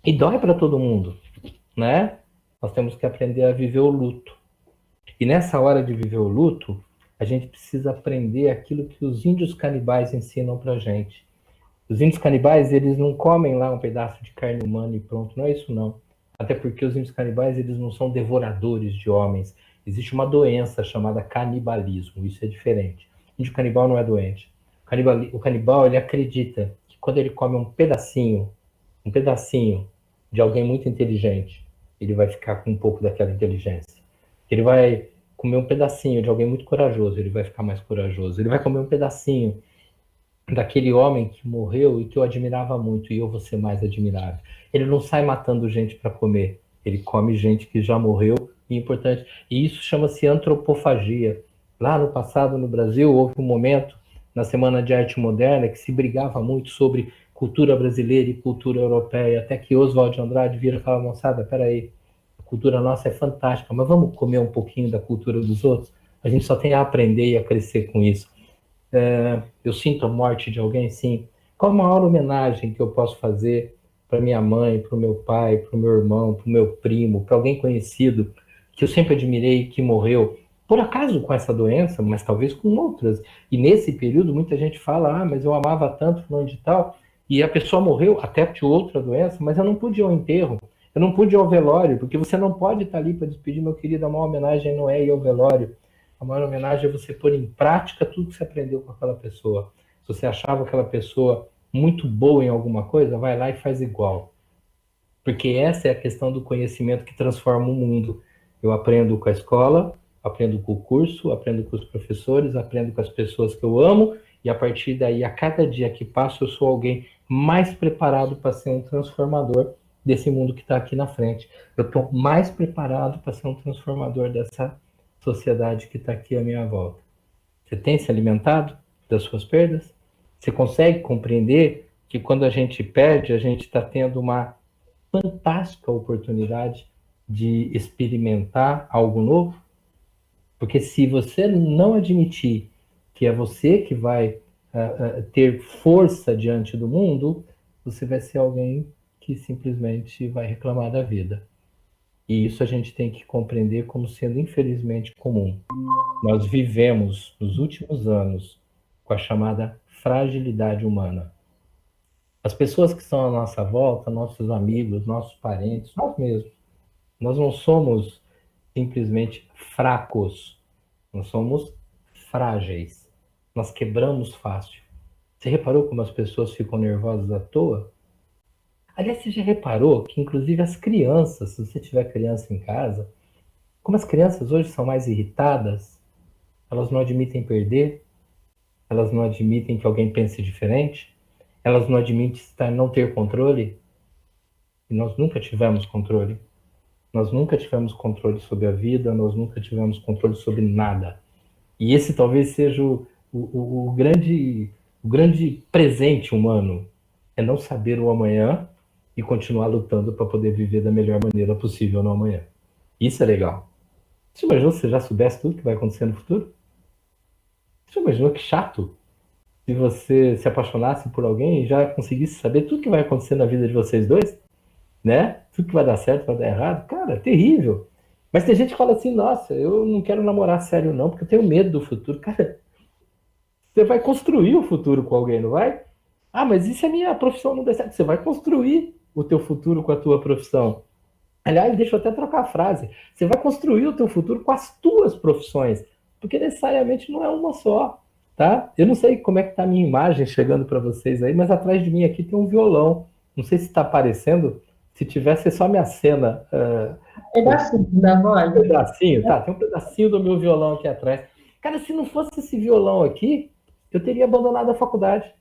S3: E dói para todo mundo, né? Nós temos que aprender a viver o luto. E nessa hora de viver o luto, a gente precisa aprender aquilo que os índios canibais ensinam pra gente. Os índios canibais, eles não comem lá um pedaço de carne humana e pronto, não é isso não. Até porque os índios canibais, eles não são devoradores de homens. Existe uma doença chamada canibalismo, isso é diferente. O índio canibal não é doente. O canibal, ele acredita que quando ele come um pedacinho de alguém muito inteligente, ele vai ficar com um pouco daquela inteligência. Ele vai comer um pedacinho de alguém muito corajoso, ele vai ficar mais corajoso. Ele vai comer um pedacinho daquele homem que morreu e que eu admirava muito, e eu vou ser mais admirável. Ele não sai matando gente para comer, ele come gente que já morreu, e é importante. E isso chama-se antropofagia. Lá no passado, no Brasil, houve um momento, na Semana de Arte Moderna, que se brigava muito sobre cultura brasileira e cultura europeia, até que Oswald de Andrade vira e fala, moçada, peraí, a cultura nossa é fantástica, mas vamos comer um pouquinho da cultura dos outros? A gente só tem a aprender e a crescer com isso. Eu sinto a morte de alguém, sim. Qual a maior homenagem que eu posso fazer para minha mãe, para o meu pai, para o meu irmão, para o meu primo, para alguém conhecido que eu sempre admirei, que morreu, por acaso com essa doença, mas talvez com outras. E nesse período muita gente fala, mas eu amava tanto fulano de tal, e a pessoa morreu até de outra doença, mas eu não pude ir ao enterro, eu não pude ir ao velório, porque você não pode estar ali para despedir, meu querido, a maior homenagem não é ir ao velório. A maior homenagem é você pôr em prática tudo que você aprendeu com aquela pessoa. Se você achava aquela pessoa muito boa em alguma coisa, vai lá e faz igual. Porque essa é a questão do conhecimento que transforma o mundo. Eu aprendo com a escola, aprendo com o curso, aprendo com os professores, aprendo com as pessoas que eu amo, e a partir daí, a cada dia que passo, eu sou alguém mais preparado para ser um transformador desse mundo que está aqui na frente. Eu estou mais preparado para ser um transformador dessa sociedade que está aqui à minha volta. Você tem se alimentado das suas perdas? Você consegue compreender que quando a gente perde, a gente está tendo uma fantástica oportunidade de experimentar algo novo? Porque se você não admitir que é você que vai ter força diante do mundo, você vai ser alguém que simplesmente vai reclamar da vida. E isso a gente tem que compreender como sendo, infelizmente, comum. Nós vivemos, nos últimos anos, com a chamada fragilidade humana. As pessoas que estão à nossa volta, nossos amigos, nossos parentes, nós mesmos, nós não somos simplesmente fracos, nós somos frágeis. Nós quebramos fácil. Você reparou como as pessoas ficam nervosas à toa? Aliás, você já reparou que, inclusive, as crianças, se você tiver criança em casa, como as crianças hoje são mais irritadas, elas não admitem perder, elas não admitem que alguém pense diferente, elas não admitem não ter controle, e nós nunca tivemos controle. Nós nunca tivemos controle sobre a vida, nós nunca tivemos controle sobre nada. E esse talvez seja o grande presente humano, é não saber o amanhã e continuar lutando para poder viver da melhor maneira possível no amanhã. Isso é legal. Você imaginou se você já soubesse tudo que vai acontecer no futuro? Você imaginou que chato? Se você se apaixonasse por alguém e já conseguisse saber tudo que vai acontecer na vida de vocês dois, né? Tudo que vai dar certo, vai dar errado. Cara, é terrível. Mas tem gente que fala assim, nossa, eu não quero namorar sério não, porque eu tenho medo do futuro. Cara, você vai construir o futuro com alguém, não vai? Ah, mas e se a minha profissão não der certo? Você vai construir o teu futuro com a tua profissão. Aliás, deixa eu até trocar a frase. Você vai construir o teu futuro com as tuas profissões, porque necessariamente não é uma só, tá? Eu não sei como é que tá a minha imagem chegando para vocês aí, mas atrás de mim aqui tem um violão. Não sei se está aparecendo. Se tivesse é só minha cena,
S2: Pedacinho da voz.
S3: um pedacinho, tá? Tem um pedacinho do meu violão aqui atrás. Cara, se não fosse esse violão aqui, eu teria abandonado a faculdade.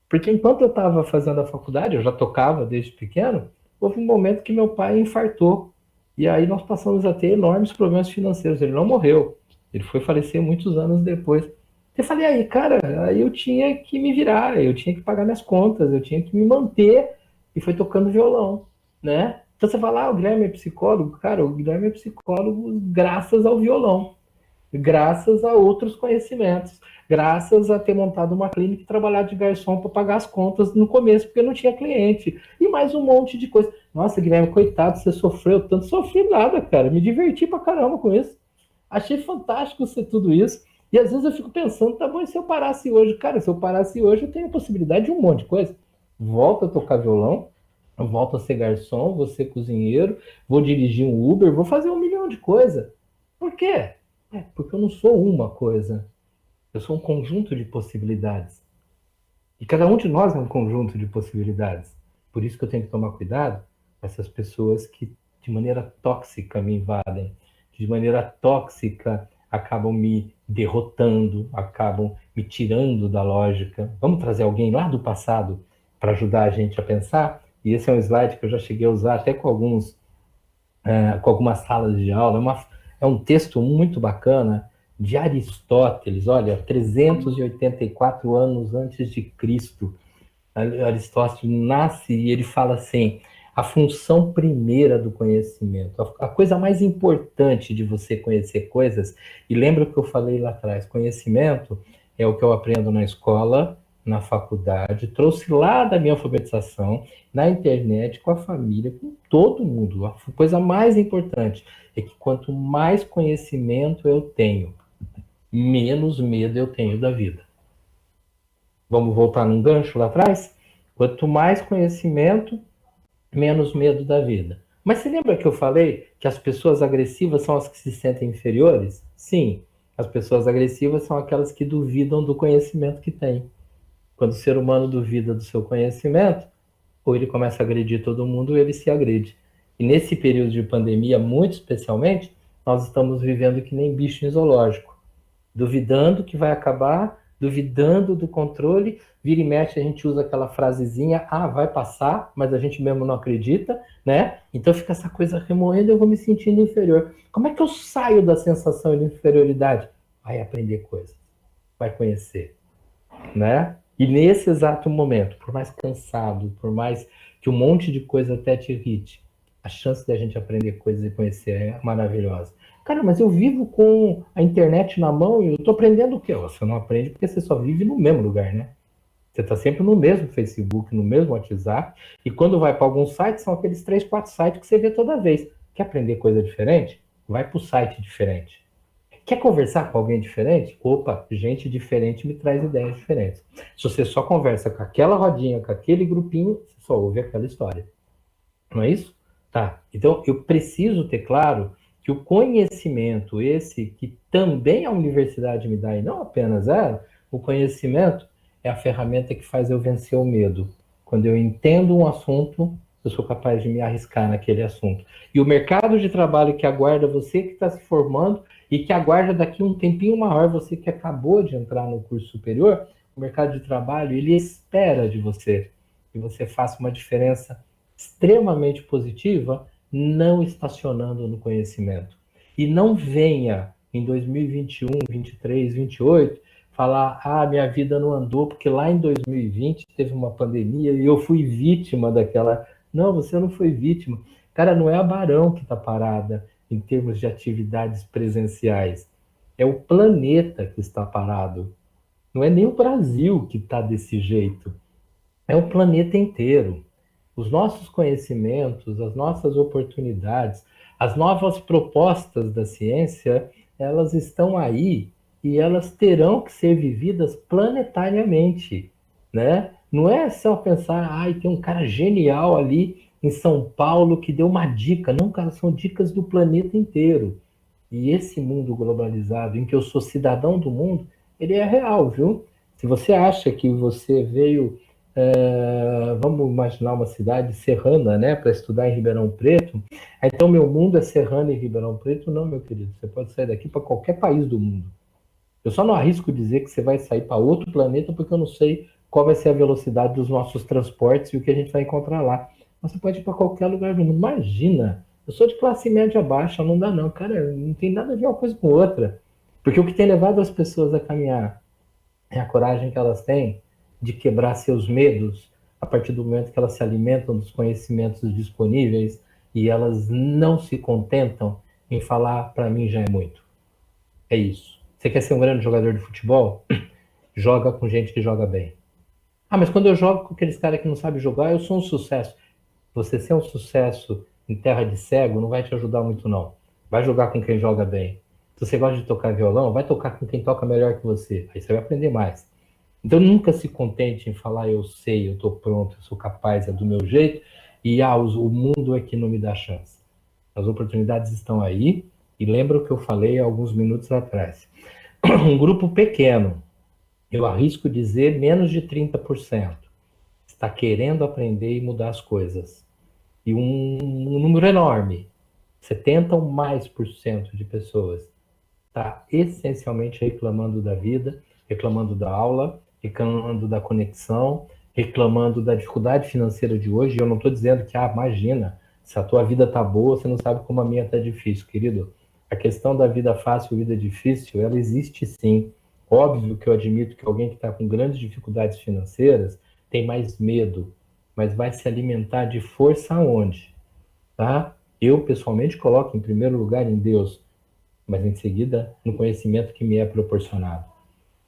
S3: Porque enquanto eu estava fazendo a faculdade, eu já tocava desde pequeno, houve um momento que meu pai infartou. E aí nós passamos a ter enormes problemas financeiros. Ele não morreu, ele foi falecer muitos anos depois. Eu falei, aí, cara, aí eu tinha que me virar, eu tinha que pagar minhas contas, eu tinha que me manter, e foi tocando violão, né? Então você fala, ah, o Guilherme é psicólogo? Cara, o Guilherme é psicólogo graças ao violão, graças a outros conhecimentos, graças a ter montado uma clínica e trabalhar de garçom para pagar as contas no começo, porque não tinha cliente, e mais um monte de coisa. Nossa, Guilherme, coitado, você sofreu tanto. Sofri nada, cara, me diverti pra caramba com isso. Achei fantástico ser tudo isso. E às vezes eu fico pensando, tá bom, e se eu parasse hoje? Cara, se eu parasse hoje, eu tenho a possibilidade de um monte de coisa. Volto a tocar violão, eu volto a ser garçom, vou ser cozinheiro, vou dirigir um Uber, vou fazer um milhão de coisas. Por quê? Porque eu não sou uma coisa. Eu sou um conjunto de possibilidades. E cada um de nós é um conjunto de possibilidades. Por isso que eu tenho que tomar cuidado com essas pessoas que de maneira tóxica me invadem, de maneira tóxica acabam me derrotando, acabam me tirando da lógica. Vamos trazer alguém lá do passado para ajudar a gente a pensar? E esse é um slide que eu já cheguei a usar até com com algumas salas de aula. É um texto muito bacana de Aristóteles, olha, 384 anos antes de Cristo. Aristóteles nasce e ele fala assim: a função primeira do conhecimento, a coisa mais importante de você conhecer coisas, e lembra o que eu falei lá atrás, conhecimento é o que eu aprendo na escola, na faculdade, trouxe lá da minha alfabetização, na internet, com a família, com todo mundo. A coisa mais importante é que quanto mais conhecimento eu tenho, menos medo eu tenho da vida. Vamos voltar num gancho lá atrás? Quanto mais conhecimento, menos medo da vida. Mas você lembra que eu falei que as pessoas agressivas são as que se sentem inferiores? Sim, as pessoas agressivas são aquelas que duvidam do conhecimento que têm. Quando o ser humano duvida do seu conhecimento, ou ele começa a agredir todo mundo, ou ele se agride. E nesse período de pandemia, muito especialmente, nós estamos vivendo que nem bicho em zoológico, duvidando que vai acabar, duvidando do controle, vira e mexe a gente usa aquela frasezinha, ah, vai passar, mas a gente mesmo não acredita, né? Então fica essa coisa remoendo, eu vou me sentindo inferior. Como é que eu saio da sensação de inferioridade? Vai aprender coisas, vai conhecer, né? E nesse exato momento, por mais cansado, por mais que um monte de coisa até te irrite, a chance de a gente aprender coisas e conhecer é maravilhosa. Cara, mas eu vivo com a internet na mão e eu tô aprendendo o quê? Você não aprende porque você só vive no mesmo lugar, né? Você tá sempre no mesmo Facebook, no mesmo WhatsApp, e quando vai para algum site, são aqueles 3, 4 sites que você vê toda vez. Quer aprender coisa diferente? Vai para o site diferente. Quer conversar com alguém diferente? Opa, gente diferente me traz ideias diferentes. Se você só conversa com aquela rodinha, com aquele grupinho, você só ouve aquela história. Não é isso? Tá. Então, eu preciso ter claro que o conhecimento, esse que também a universidade me dá, e não apenas ela, o conhecimento é a ferramenta que faz eu vencer o medo. Quando eu entendo um assunto, eu sou capaz de me arriscar naquele assunto. E o mercado de trabalho que aguarda você que está se formando e que aguarda daqui um tempinho maior você que acabou de entrar no curso superior, o mercado de trabalho, ele espera de você que você faça uma diferença extremamente positiva, não estacionando no conhecimento. E não venha em 2021, 23, 28, falar, ah, minha vida não andou, porque lá em 2020 teve uma pandemia e eu fui vítima daquela... Não, você não foi vítima. Cara, não é a Barão que está parada em termos de atividades presenciais. É o planeta que está parado. Não é nem o Brasil que está desse jeito. É o planeta inteiro. Os nossos conhecimentos, as nossas oportunidades, As novas propostas da ciência, elas estão aí e elas terão que ser vividas planetariamente, né? Não é só pensar, ai, tem um cara genial ali em São Paulo que deu uma dica. Não, cara, são dicas do planeta inteiro. E esse mundo globalizado, em que eu sou cidadão do mundo, ele é real, viu? Se você acha que você veio, vamos imaginar uma cidade serrana, né, para estudar em Ribeirão Preto, então meu mundo é serrano em Ribeirão Preto? Não, meu querido, você pode sair daqui para qualquer país do mundo. Eu só não arrisco dizer que você vai sair para outro planeta, porque eu não sei qual vai ser a velocidade dos nossos transportes e o que a gente vai encontrar lá. Mas você pode ir para qualquer lugar do mundo. Imagina, eu sou de classe média baixa, não dá não. Cara, não tem nada a ver uma coisa com outra. Porque o que tem levado as pessoas a caminhar é a coragem que elas têm de quebrar seus medos a partir do momento que elas se alimentam dos conhecimentos disponíveis e elas não se contentam em falar, para mim já é muito. É isso. Você quer ser um grande jogador de futebol? Joga com gente que joga bem. Ah, mas quando eu jogo com aqueles caras que não sabem jogar, eu sou um sucesso. Você ser um sucesso em terra de cego não vai te ajudar muito, não. Vai jogar com quem joga bem. Se você gosta de tocar violão, vai tocar com quem toca melhor que você. Aí você vai aprender mais. Então nunca se contente em falar eu sei, eu tô pronto, eu sou capaz, é do meu jeito, e o mundo é que não me dá chance. As oportunidades estão aí, e lembra o que eu falei há alguns minutos atrás. Um grupo pequeno, eu arrisco dizer menos de 30%, está querendo aprender e mudar as coisas. E um número enorme, 70 ou mais por cento de pessoas, está essencialmente reclamando da vida, reclamando da aula, reclamando da conexão, reclamando da dificuldade financeira de hoje. E eu não estou dizendo que, imagina, se a tua vida está boa, você não sabe como a minha está difícil, querido. A questão da vida fácil, vida difícil, ela existe sim. Óbvio que eu admito que alguém que está com grandes dificuldades financeiras tem mais medo, mas vai se alimentar de força aonde? Tá? Eu, pessoalmente, coloco em primeiro lugar em Deus, mas em seguida no conhecimento que me é proporcionado.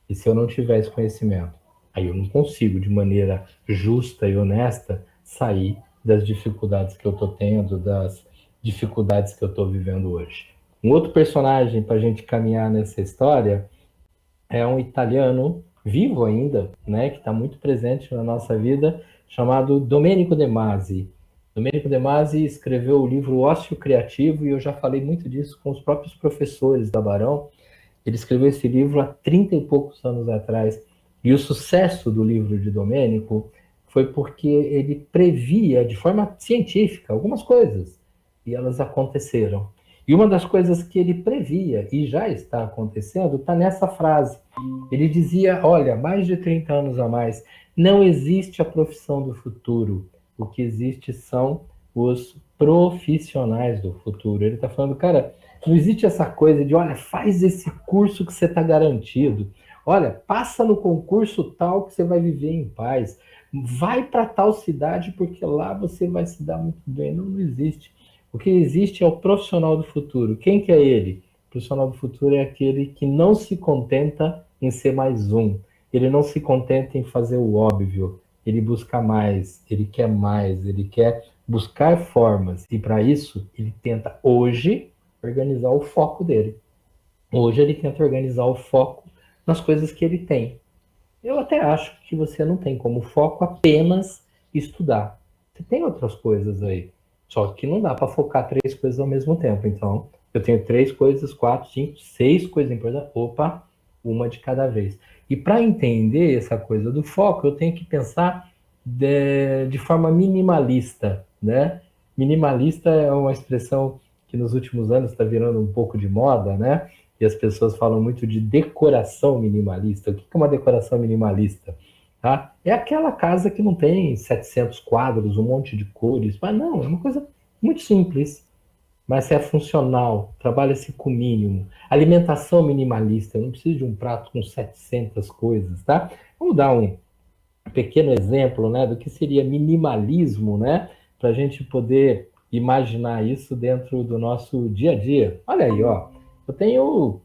S3: E se eu não tiver esse conhecimento, aí eu não consigo, de maneira justa e honesta, sair das dificuldades que eu estou tendo, das dificuldades que eu estou vivendo hoje. Um outro personagem para a gente caminhar nessa história é um italiano vivo ainda, né, que está muito presente na nossa vida, chamado Domenico De Masi. Domenico De Masi escreveu o livro Ócio Criativo, e eu já falei muito disso com os próprios professores da Barão. Ele escreveu esse livro há 30 e poucos anos atrás, e o sucesso do livro de Domênico foi porque ele previa de forma científica algumas coisas, e elas aconteceram. E uma das coisas que ele previa, e já está acontecendo, está nessa frase. Ele dizia, olha, mais de 30 anos a mais, não existe a profissão do futuro, o que existe são os profissionais do futuro. Ele está falando, cara, não existe essa coisa de, olha, faz esse curso que você está garantido. Olha, passa no concurso tal que você vai viver em paz. Vai para tal cidade porque lá você vai se dar muito bem. Não, não existe. O que existe é o profissional do futuro. Quem que é ele? O profissional do futuro é aquele que não se contenta em ser mais um. Ele não se contenta em fazer o óbvio. Ele busca mais, ele quer buscar formas. E para isso, ele tenta hoje organizar o foco dele. Hoje ele tenta organizar o foco nas coisas que ele tem. Eu até acho que você não tem como foco apenas estudar. Você tem outras coisas aí. Só que não dá para focar 3 coisas ao mesmo tempo. Então, eu tenho 3 coisas, 4, 5, 6 coisas importantes. Opa, uma de cada vez. E para entender essa coisa do foco, eu tenho que pensar de forma minimalista, né? Minimalista é uma expressão que nos últimos anos está virando um pouco de moda, né? E as pessoas falam muito de decoração minimalista. O que é uma decoração minimalista? Tá? É aquela casa que não tem 700 quadros, um monte de cores, mas não, é uma coisa muito simples, mas é funcional, trabalha-se com o mínimo. Alimentação minimalista, eu não preciso de um prato com 700 coisas, tá? Vamos dar um pequeno exemplo, né, do que seria minimalismo, né, para a gente poder imaginar isso dentro do nosso dia a dia. Olha aí, ó, eu tenho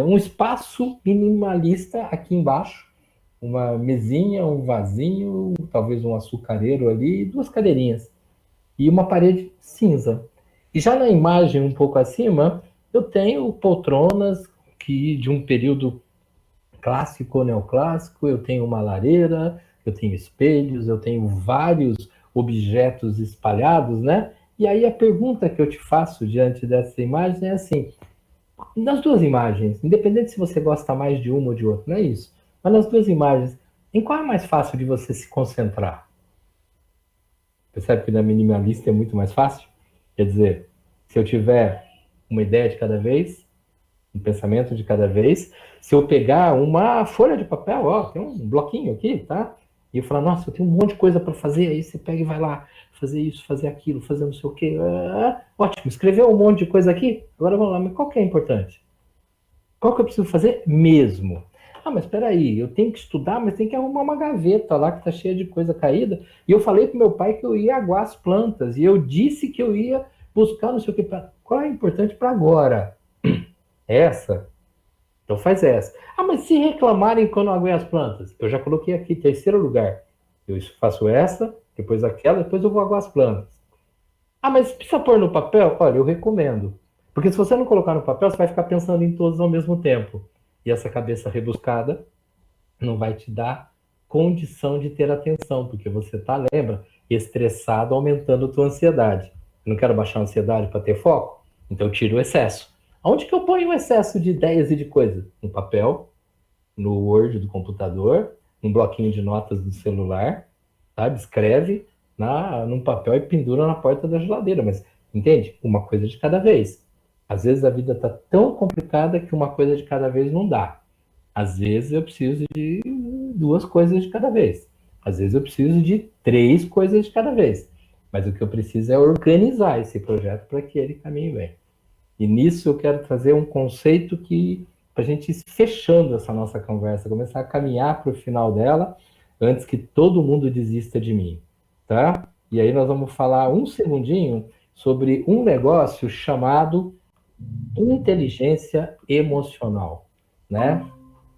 S3: um espaço minimalista aqui embaixo, uma mesinha, um vasinho, talvez um açucareiro ali, 2 cadeirinhas e uma parede cinza. E já na imagem um pouco acima, eu tenho poltronas que de um período clássico ou neoclássico, eu tenho uma lareira, eu tenho espelhos, eu tenho vários objetos espalhados, né? E aí a pergunta que eu te faço diante dessa imagem é assim, nas duas imagens, independente se você gosta mais de uma ou de outra, não é isso, mas nas duas imagens, em qual é mais fácil de você se concentrar? Percebe que na minimalista é muito mais fácil? Quer dizer, se eu tiver uma ideia de cada vez, um pensamento de cada vez, se eu pegar uma folha de papel, ó, tem um bloquinho aqui, tá? E eu falar, nossa, eu tenho um monte de coisa para fazer, aí você pega e vai lá, fazer isso, fazer aquilo, fazer não sei o quê. Ótimo, escreveu um monte de coisa aqui, agora vamos lá, mas qual que é importante? Qual que eu preciso fazer mesmo? Ah, mas espera aí, eu tenho que estudar, mas tem que arrumar uma gaveta lá que está cheia de coisa caída. E eu falei para meu pai que eu ia aguar as plantas, e eu disse que eu ia buscar não sei o que. Qual é importante para agora? Essa? Então faz essa. Ah, mas se reclamarem quando eu aguei as plantas? Eu já coloquei aqui, terceiro lugar. Eu faço essa, depois aquela, depois eu vou aguar as plantas. Ah, mas precisa pôr no papel? Olha, eu recomendo. Porque se você não colocar no papel, você vai ficar pensando em todos ao mesmo tempo. E essa cabeça rebuscada não vai te dar condição de ter atenção, porque você está, lembra, estressado, aumentando a tua ansiedade. Eu não quero baixar a ansiedade para ter foco, então eu tiro o excesso. Onde que eu ponho o excesso de ideias e de coisas? No papel, no Word do computador, num bloquinho de notas do celular, sabe? Escreve num papel e pendura na porta da geladeira, mas entende? Uma coisa de cada vez. Às vezes a vida está tão complicada que uma coisa de cada vez não dá. Às vezes eu preciso de duas coisas de cada vez. Às vezes eu preciso de três coisas de cada vez. Mas o que eu preciso é organizar esse projeto para que ele caminhe bem. E nisso eu quero trazer um conceito que, para a gente ir fechando essa nossa conversa, começar a caminhar para o final dela, antes que todo mundo desista de mim, tá? E aí nós vamos falar um segundinho sobre um negócio chamado inteligência emocional, né?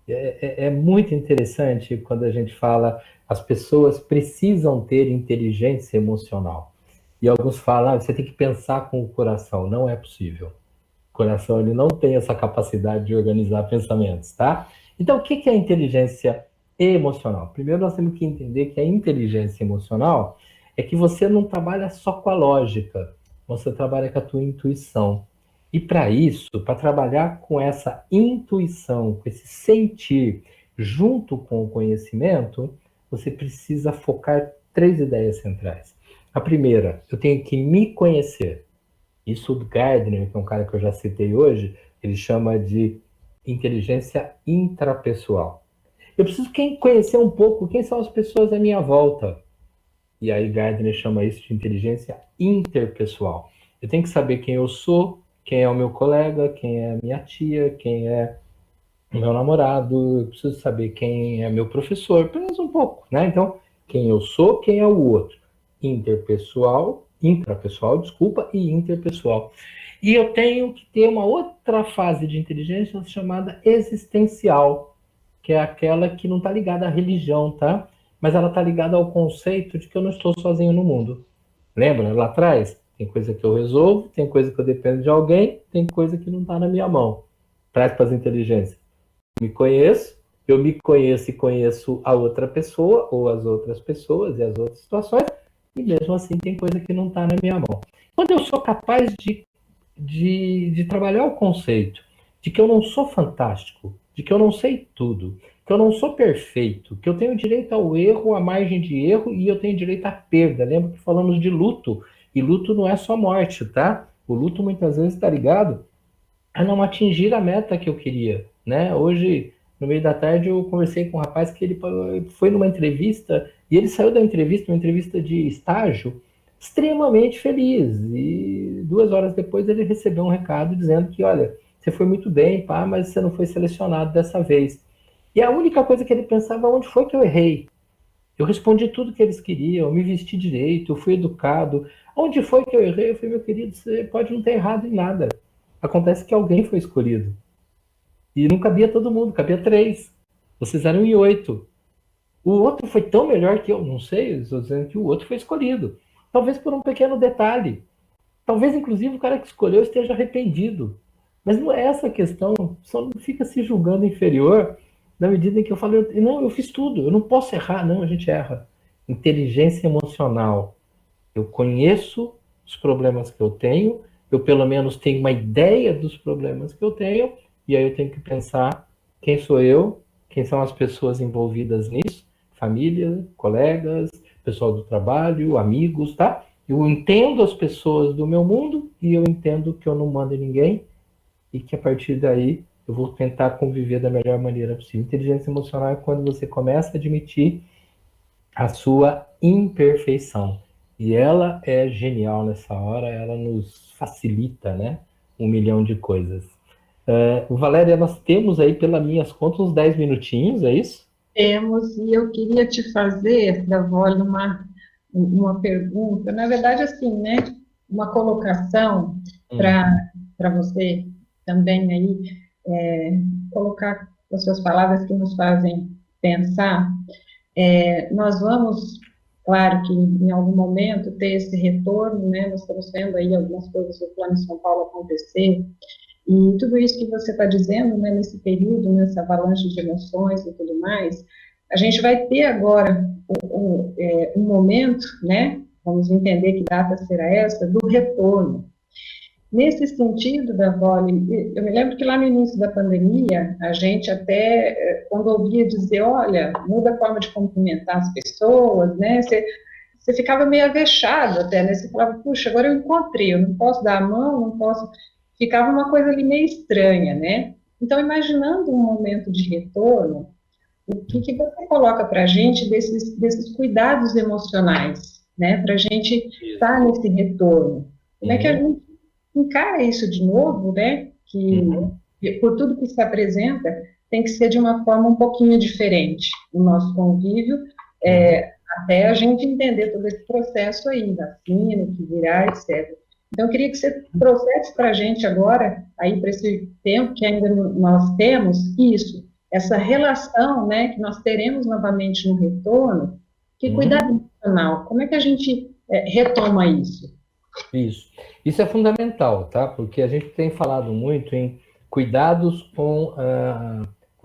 S3: É muito interessante quando a gente fala as pessoas precisam ter inteligência emocional. E alguns falam, você tem que pensar com o coração. Não é possível. O coração ele não tem essa capacidade de organizar pensamentos, tá? Então, o que é inteligência emocional? Primeiro, nós temos que entender que a inteligência emocional é que você não trabalha só com a lógica, você trabalha com a tua intuição. E para isso, para trabalhar com essa intuição, com esse sentir, junto com o conhecimento, você precisa focar três ideias centrais. A primeira, eu tenho que me conhecer. Isso o Gardner, que é um cara que eu já citei hoje, ele chama de inteligência intrapessoal. Eu preciso conhecer um pouco quem são as pessoas à minha volta. E aí Gardner chama isso de inteligência interpessoal. Eu tenho que saber quem eu sou, quem é o meu colega, quem é a minha tia, quem é o meu namorado, eu preciso saber quem é meu professor, pelo menos um pouco, né? Então, quem eu sou, quem é o outro. Intrapessoal, desculpa, e interpessoal. E eu tenho que ter uma outra fase de inteligência chamada existencial, que é aquela que não está ligada à religião, tá? Mas ela está ligada ao conceito de que eu não estou sozinho no mundo. Lembra lá atrás? Tem coisa que eu resolvo, tem coisa que eu dependo de alguém, tem coisa que não está na minha mão. Traz para as inteligências. Eu me conheço e conheço a outra pessoa, ou as outras pessoas e as outras situações, e mesmo assim tem coisa que não está na minha mão. Quando eu sou capaz de trabalhar o conceito de que eu não sou fantástico, de que eu não sei tudo, que eu não sou perfeito, que eu tenho direito ao erro, à margem de erro, e eu tenho direito à perda. Lembra que falamos de luto, e luto não é só morte, tá? O luto muitas vezes está ligado a não atingir a meta que eu queria, né? Hoje, no meio da tarde, eu conversei com um rapaz que ele foi numa entrevista, e ele saiu da entrevista, uma entrevista de estágio, extremamente feliz, e 2 horas depois ele recebeu um recado dizendo que, olha, você foi muito bem, pá, mas você não foi selecionado dessa vez. E a única coisa que ele pensava, onde foi que eu errei? Eu respondi tudo que eles queriam, eu me vesti direito, eu fui educado. Onde foi que eu errei? Eu falei, meu querido, você pode não ter errado em nada. Acontece que alguém foi escolhido. E não cabia todo mundo, cabia 3. Vocês eram em 8. O outro foi tão melhor que eu, não sei, estou dizendo que o outro foi escolhido. Talvez por um pequeno detalhe. Talvez, inclusive, o cara que escolheu esteja arrependido. Mas não é essa a questão. Só não fica se julgando inferior na medida em que eu falo, não, eu fiz tudo, eu não posso errar. Não, a gente erra. Inteligência emocional. Eu conheço os problemas que eu pelo menos tenho uma ideia dos problemas que eu tenho, e aí eu tenho que pensar quem sou eu, quem são as pessoas envolvidas nisso, família, colegas, pessoal do trabalho, amigos, tá? Eu entendo as pessoas do meu mundo e eu entendo que eu não mando em ninguém e que a partir daí eu vou tentar conviver da melhor maneira possível. Inteligência emocional é quando você começa a admitir a sua imperfeição. E ela é genial nessa hora, ela nos facilita, né? 1 milhão de coisas. Valéria, nós temos aí, pelas minhas contas, uns 10 minutinhos, é isso?
S2: Temos, e eu queria te fazer, Davoli, uma pergunta, na verdade, assim, né, uma colocação para você também aí, colocar as suas palavras que nos fazem pensar. Nós vamos, claro que em algum momento, ter esse retorno, né, nós estamos vendo aí algumas coisas do Plano São Paulo acontecer, e tudo isso que você está dizendo, né, nesse período, nessa avalanche de emoções e tudo mais, a gente vai ter agora um momento, né, vamos entender que data será essa, do retorno. Nesse sentido, Davoli, eu me lembro que lá no início da pandemia, a gente até, quando ouvia dizer, olha, muda a forma de cumprimentar as pessoas, né, você ficava meio avexado até, né, você falava, puxa, agora eu encontrei, eu não posso dar a mão, não posso... Ficava uma coisa ali meio estranha, né? Então, imaginando um momento de retorno, o que você coloca para a gente desses cuidados emocionais, né? Para a gente estar nesse retorno. Como é que a gente encara isso de novo, né? Que, por tudo que se apresenta, tem que ser de uma forma um pouquinho diferente o nosso convívio, até a gente entender todo esse processo aí, vacina, que virá, etc. Então, eu queria que você trouxesse para a gente agora, aí para esse tempo que ainda nós temos, isso, essa relação, né, que nós teremos novamente no retorno, que cuidado emocional, como é que a gente retoma isso?
S3: Isso é fundamental, tá? Porque a gente tem falado muito em cuidados com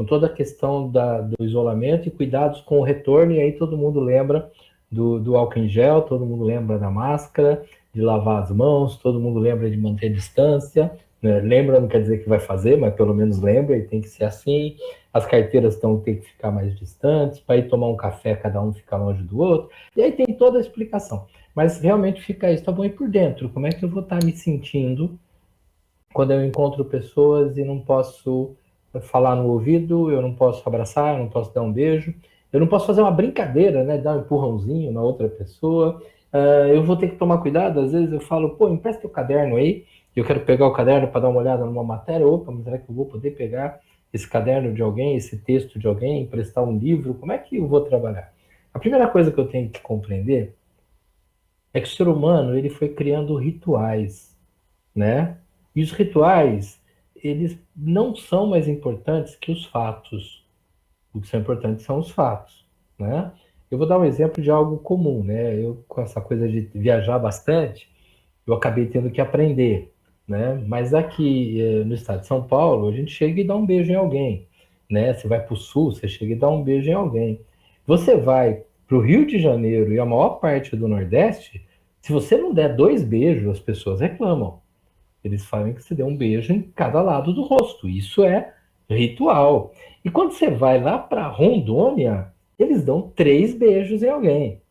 S3: toda a questão do isolamento e cuidados com o retorno, e aí todo mundo lembra do álcool em gel, todo mundo lembra da máscara, de lavar as mãos, todo mundo lembra de manter distância, né? Lembra não quer dizer que vai fazer, mas pelo menos lembra, e tem que ser assim. As carteiras têm que ficar mais distantes, para ir tomar um café, cada um fica longe do outro, e aí tem toda a explicação. Mas realmente fica isso, tá bom, e por dentro, como é que eu vou estar me sentindo quando eu encontro pessoas e não posso falar no ouvido, eu não posso abraçar, eu não posso dar um beijo, eu não posso fazer uma brincadeira, né, dar um empurrãozinho na outra pessoa. Eu vou ter que tomar cuidado, às vezes eu falo, pô, empresta o caderno aí, eu quero pegar o caderno para dar uma olhada numa matéria, opa, mas será que eu vou poder pegar esse caderno de alguém, esse texto de alguém, emprestar um livro, como é que eu vou trabalhar? A primeira coisa que eu tenho que compreender é que o ser humano, ele foi criando rituais, né? E os rituais, eles não são mais importantes que os fatos. O que são importantes são os fatos, né? Eu vou dar um exemplo de algo comum, né? Eu, com essa coisa de viajar bastante, eu acabei tendo que aprender, né? Mas aqui no estado de São Paulo, a gente chega e dá um beijo em alguém, né? Você vai para o sul, você chega e dá um beijo em alguém. Você vai para o Rio de Janeiro e a maior parte do Nordeste, se você não der 2 beijos, as pessoas reclamam. Eles falam que você deu um beijo em cada lado do rosto. Isso é ritual. E quando você vai lá para Rondônia, eles dão 3 beijos em alguém.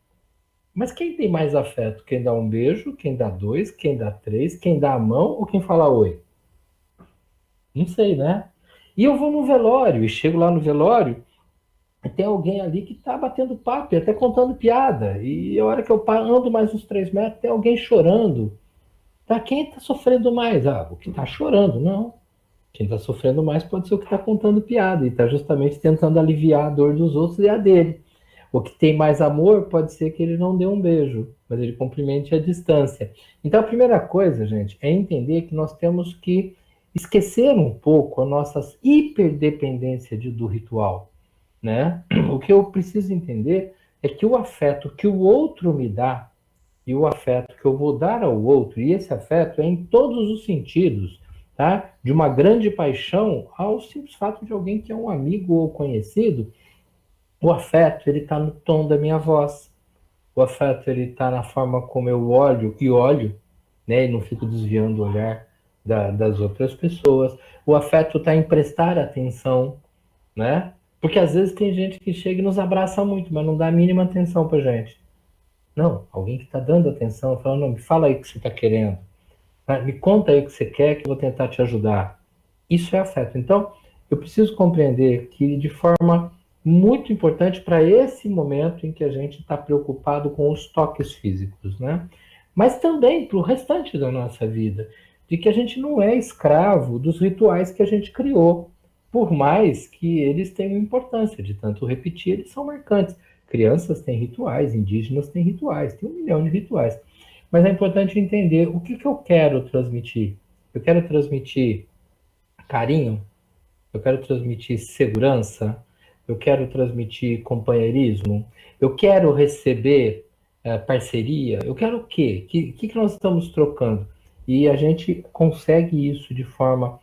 S3: Mas quem tem mais afeto? Quem dá um beijo, quem dá 2, quem dá 3, quem dá a mão ou quem fala oi? Não sei, né? E eu vou no velório e chego lá no velório e tem alguém ali que tá batendo papo e até contando piada. E a hora que eu ando mais uns 3 metros, tem alguém chorando. Tá? Quem tá sofrendo mais? O que tá chorando, não. Quem está sofrendo mais pode ser o que está contando piada e está justamente tentando aliviar a dor dos outros e a dele. O que tem mais amor pode ser que ele não dê um beijo, mas ele cumprimente a distância. Então a primeira coisa, gente, é entender que nós temos que esquecer um pouco a nossa hiperdependência do ritual, né? O que eu preciso entender é que o afeto que o outro me dá e o afeto que eu vou dar ao outro, e esse afeto é em todos os sentidos, tá? De uma grande paixão ao simples fato de alguém que é um amigo ou conhecido. O afeto, ele está no tom da minha voz. O afeto, ele está na forma como eu olho, né? E não fico desviando o olhar das outras pessoas. O afeto está em prestar atenção, né? Porque às vezes tem gente que chega e nos abraça muito, mas não dá a mínima atenção pra gente. Não, alguém que está dando atenção, falando, não, me fala aí o que você está querendo. Tá? Me conta aí o que você quer que eu vou tentar te ajudar. Isso é afeto. Então, eu preciso compreender que de forma muito importante para esse momento em que a gente está preocupado com os toques físicos, né? Mas também para o restante da nossa vida, de que a gente não é escravo dos rituais que a gente criou, por mais que eles tenham importância, de tanto repetir, eles são marcantes. Crianças têm rituais, indígenas têm rituais, tem 1 milhão de rituais. Mas é importante entender o que eu quero transmitir. Eu quero transmitir carinho, eu quero transmitir segurança, eu quero transmitir companheirismo, eu quero receber parceria, eu quero o quê? Que nós estamos trocando? E a gente consegue isso de forma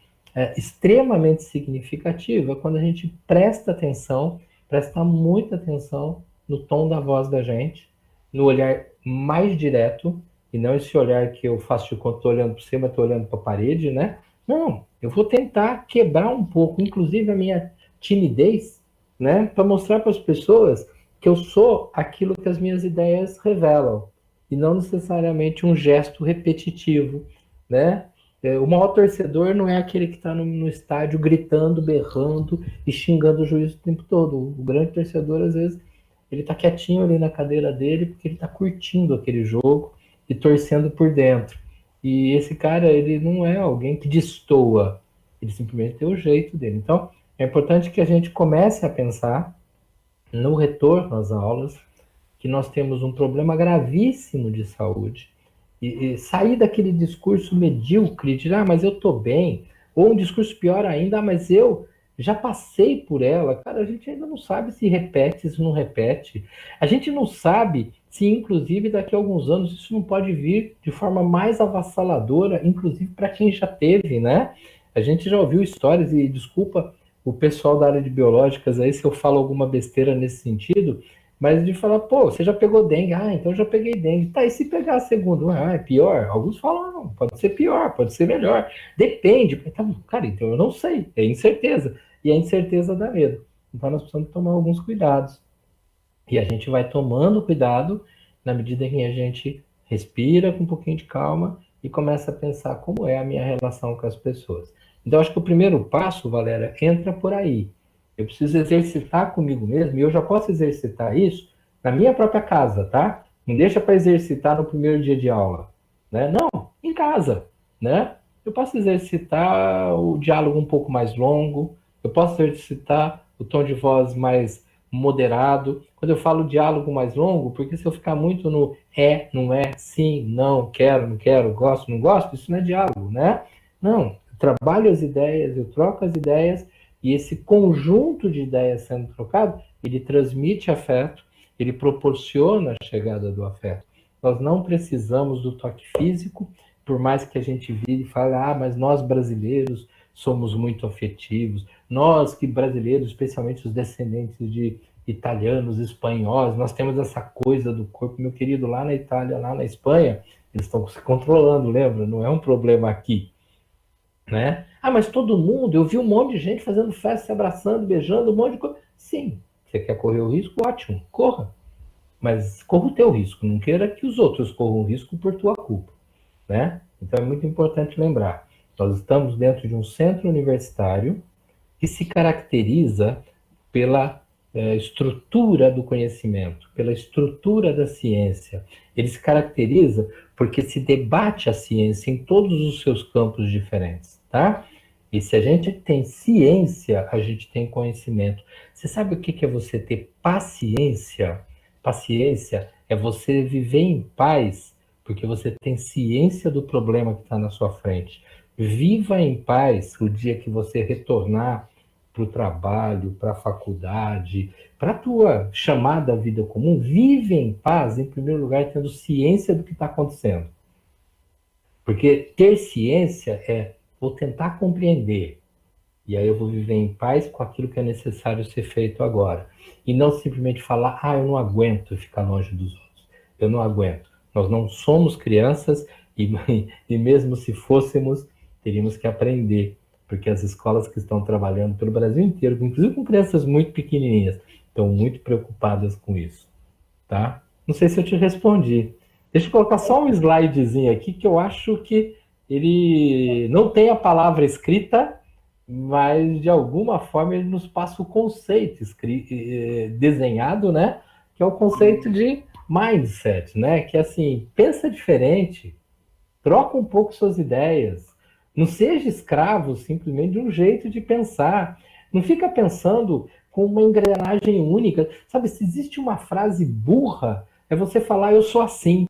S3: extremamente significativa quando a gente presta atenção, presta muita atenção no tom da voz da gente, no olhar mais direto, e não esse olhar que eu faço de conta, estou olhando para cima, estou olhando para a parede, né? Não, eu vou tentar quebrar um pouco, inclusive a minha timidez, né? Para mostrar para as pessoas que eu sou aquilo que as minhas ideias revelam, e não necessariamente um gesto repetitivo, né? O maior torcedor não é aquele que está no estádio gritando, berrando e xingando o juiz o tempo todo. O grande torcedor, às vezes, ele está quietinho ali na cadeira dele porque ele está curtindo aquele jogo e torcendo por dentro. E esse cara, ele não é alguém que destoa, ele simplesmente tem o jeito dele. Então, é importante que a gente comece a pensar no retorno às aulas, que nós temos um problema gravíssimo de saúde, e sair daquele discurso medíocre de, mas eu tô bem, ou um discurso pior ainda, mas eu já passei por ela. Cara, a gente ainda não sabe se repete, se não repete. A gente não sabe se, inclusive, daqui a alguns anos isso não pode vir de forma mais avassaladora, inclusive para quem já teve, né? A gente já ouviu histórias, e desculpa o pessoal da área de biológicas aí se eu falo alguma besteira nesse sentido, mas de falar, pô, você já pegou dengue? Então eu já peguei dengue. Tá, e se pegar a segunda? É pior? Alguns falam, não, pode ser pior, pode ser melhor. Depende. Tá, cara, então eu não sei. É incerteza. E a incerteza dá medo. Então nós precisamos tomar alguns cuidados. E a gente vai tomando cuidado na medida em que a gente respira com um pouquinho de calma e começa a pensar como é a minha relação com as pessoas. Então acho que o primeiro passo, Valéria, entra por aí. Eu preciso exercitar comigo mesmo, e eu já posso exercitar isso na minha própria casa, tá? Não deixa para exercitar no primeiro dia de aula, né? Não, em casa, né? Eu posso exercitar o diálogo um pouco mais longo, eu posso exercitar o tom de voz mais moderado. Quando eu falo diálogo mais longo, porque se eu ficar muito no não é, sim, não, quero, não quero, gosto, não gosto, isso não é diálogo, né? Não, eu trabalho as ideias, eu troco as ideias, e esse conjunto de ideias sendo trocado, ele transmite afeto, ele proporciona a chegada do afeto. Nós não precisamos do toque físico, por mais que a gente vire e fale, mas nós brasileiros somos muito afetivos, nós que brasileiros, especialmente os descendentes de italianos, espanhóis, nós temos essa coisa do corpo. Meu querido, lá na Itália, lá na Espanha, eles estão se controlando, lembra? Não é um problema aqui, né? Mas todo mundo, eu vi um monte de gente fazendo festa, se abraçando, beijando, um monte de coisa. Sim, você quer correr o risco? Ótimo, corra. Mas corra o teu risco, não queira que os outros corram o risco por tua culpa, né? Então é muito importante lembrar, nós estamos dentro de um centro universitário que se caracteriza pela estrutura do conhecimento, pela estrutura da ciência. Ele se caracteriza porque se debate a ciência em todos os seus campos diferentes, tá? E se a gente tem ciência, a gente tem conhecimento. Você sabe o que é você ter paciência? Paciência é você viver em paz, porque você tem ciência do problema que está na sua frente. Viva em paz o dia que você retornar para o trabalho, para a faculdade, para a tua chamada vida comum, vive em paz, em primeiro lugar, tendo ciência do que está acontecendo. Porque ter ciência é, vou tentar compreender, e aí eu vou viver em paz com aquilo que é necessário ser feito agora. E não simplesmente falar, eu não aguento ficar longe dos outros. Eu não aguento. Nós não somos crianças e mesmo se fôssemos, teríamos que aprender. Porque as escolas que estão trabalhando pelo Brasil inteiro, inclusive com crianças muito pequenininhas, estão muito preocupadas com isso. Tá? Não sei se eu te respondi. Deixa eu colocar só um slidezinho aqui, que eu acho que ele não tem a palavra escrita, mas de alguma forma ele nos passa o conceito desenhado, né? Que é o conceito de mindset, né? Que é assim, pensa diferente, troca um pouco suas ideias, não seja escravo simplesmente de um jeito de pensar, não fica pensando com uma engrenagem única. Sabe, se existe uma frase burra, é você falar eu sou assim.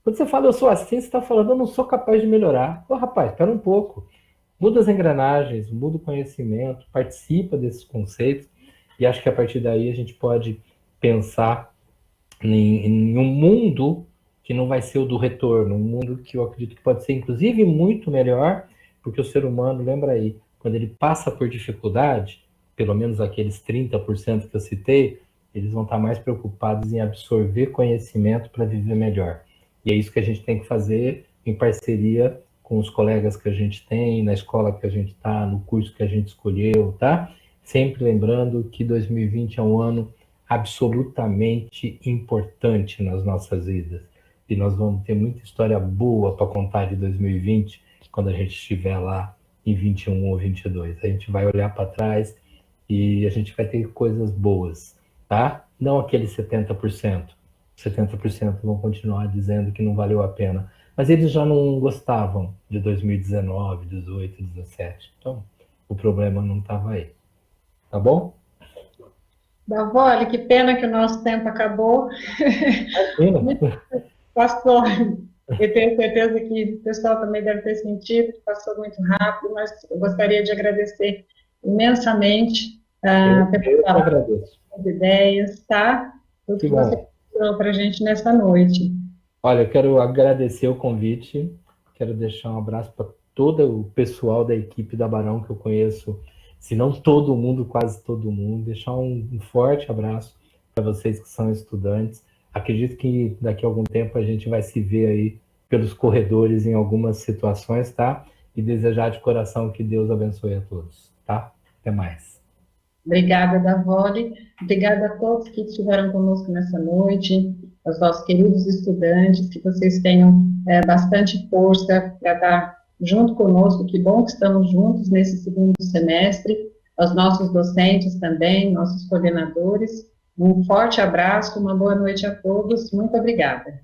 S3: Quando você fala eu sou assim, você está falando eu não sou capaz de melhorar. Ô rapaz, espera um pouco. Muda as engrenagens, muda o conhecimento, participa desses conceitos, e acho que a partir daí a gente pode pensar em um mundo que não vai ser o do retorno, um mundo que eu acredito que pode ser, inclusive, muito melhor, porque o ser humano, lembra aí, quando ele passa por dificuldade, pelo menos aqueles 30% que eu citei, eles vão estar mais preocupados em absorver conhecimento para viver melhor. E é isso que a gente tem que fazer em parceria com os colegas que a gente tem, na escola que a gente está, no curso que a gente escolheu, tá? Sempre lembrando que 2020 é um ano absolutamente importante nas nossas vidas. E nós vamos ter muita história boa para contar de 2020, quando a gente estiver lá em 21 ou 22. A gente vai olhar para trás e a gente vai ter coisas boas, tá? Não aqueles 70%. 70% vão continuar dizendo que não valeu a pena. Mas eles já não gostavam de 2019, 18, 17. Então, o problema não estava aí. Tá bom?
S2: Davoli, que pena que o nosso tempo acabou. Passou. Eu tenho certeza que o pessoal também deve ter sentido que passou muito rápido, mas eu gostaria de agradecer imensamente pelas ideias, tá? Tudo que você mostrou para a gente nessa noite.
S3: Olha, eu quero agradecer o convite, quero deixar um abraço para todo o pessoal da equipe da Barão que eu conheço, se não todo mundo, quase todo mundo, deixar um forte abraço para vocês que são estudantes. Acredito que daqui a algum tempo a gente vai se ver aí pelos corredores em algumas situações, tá? E desejar de coração que Deus abençoe a todos, tá? Até mais.
S2: Obrigada, Davoli. Obrigada a todos que estiveram conosco nessa noite, aos nossos queridos estudantes, que vocês tenham bastante força para estar junto conosco. Que bom que estamos juntos nesse segundo semestre. Aos nossos docentes também, nossos coordenadores. Um forte abraço, uma boa noite a todos. Muito obrigada.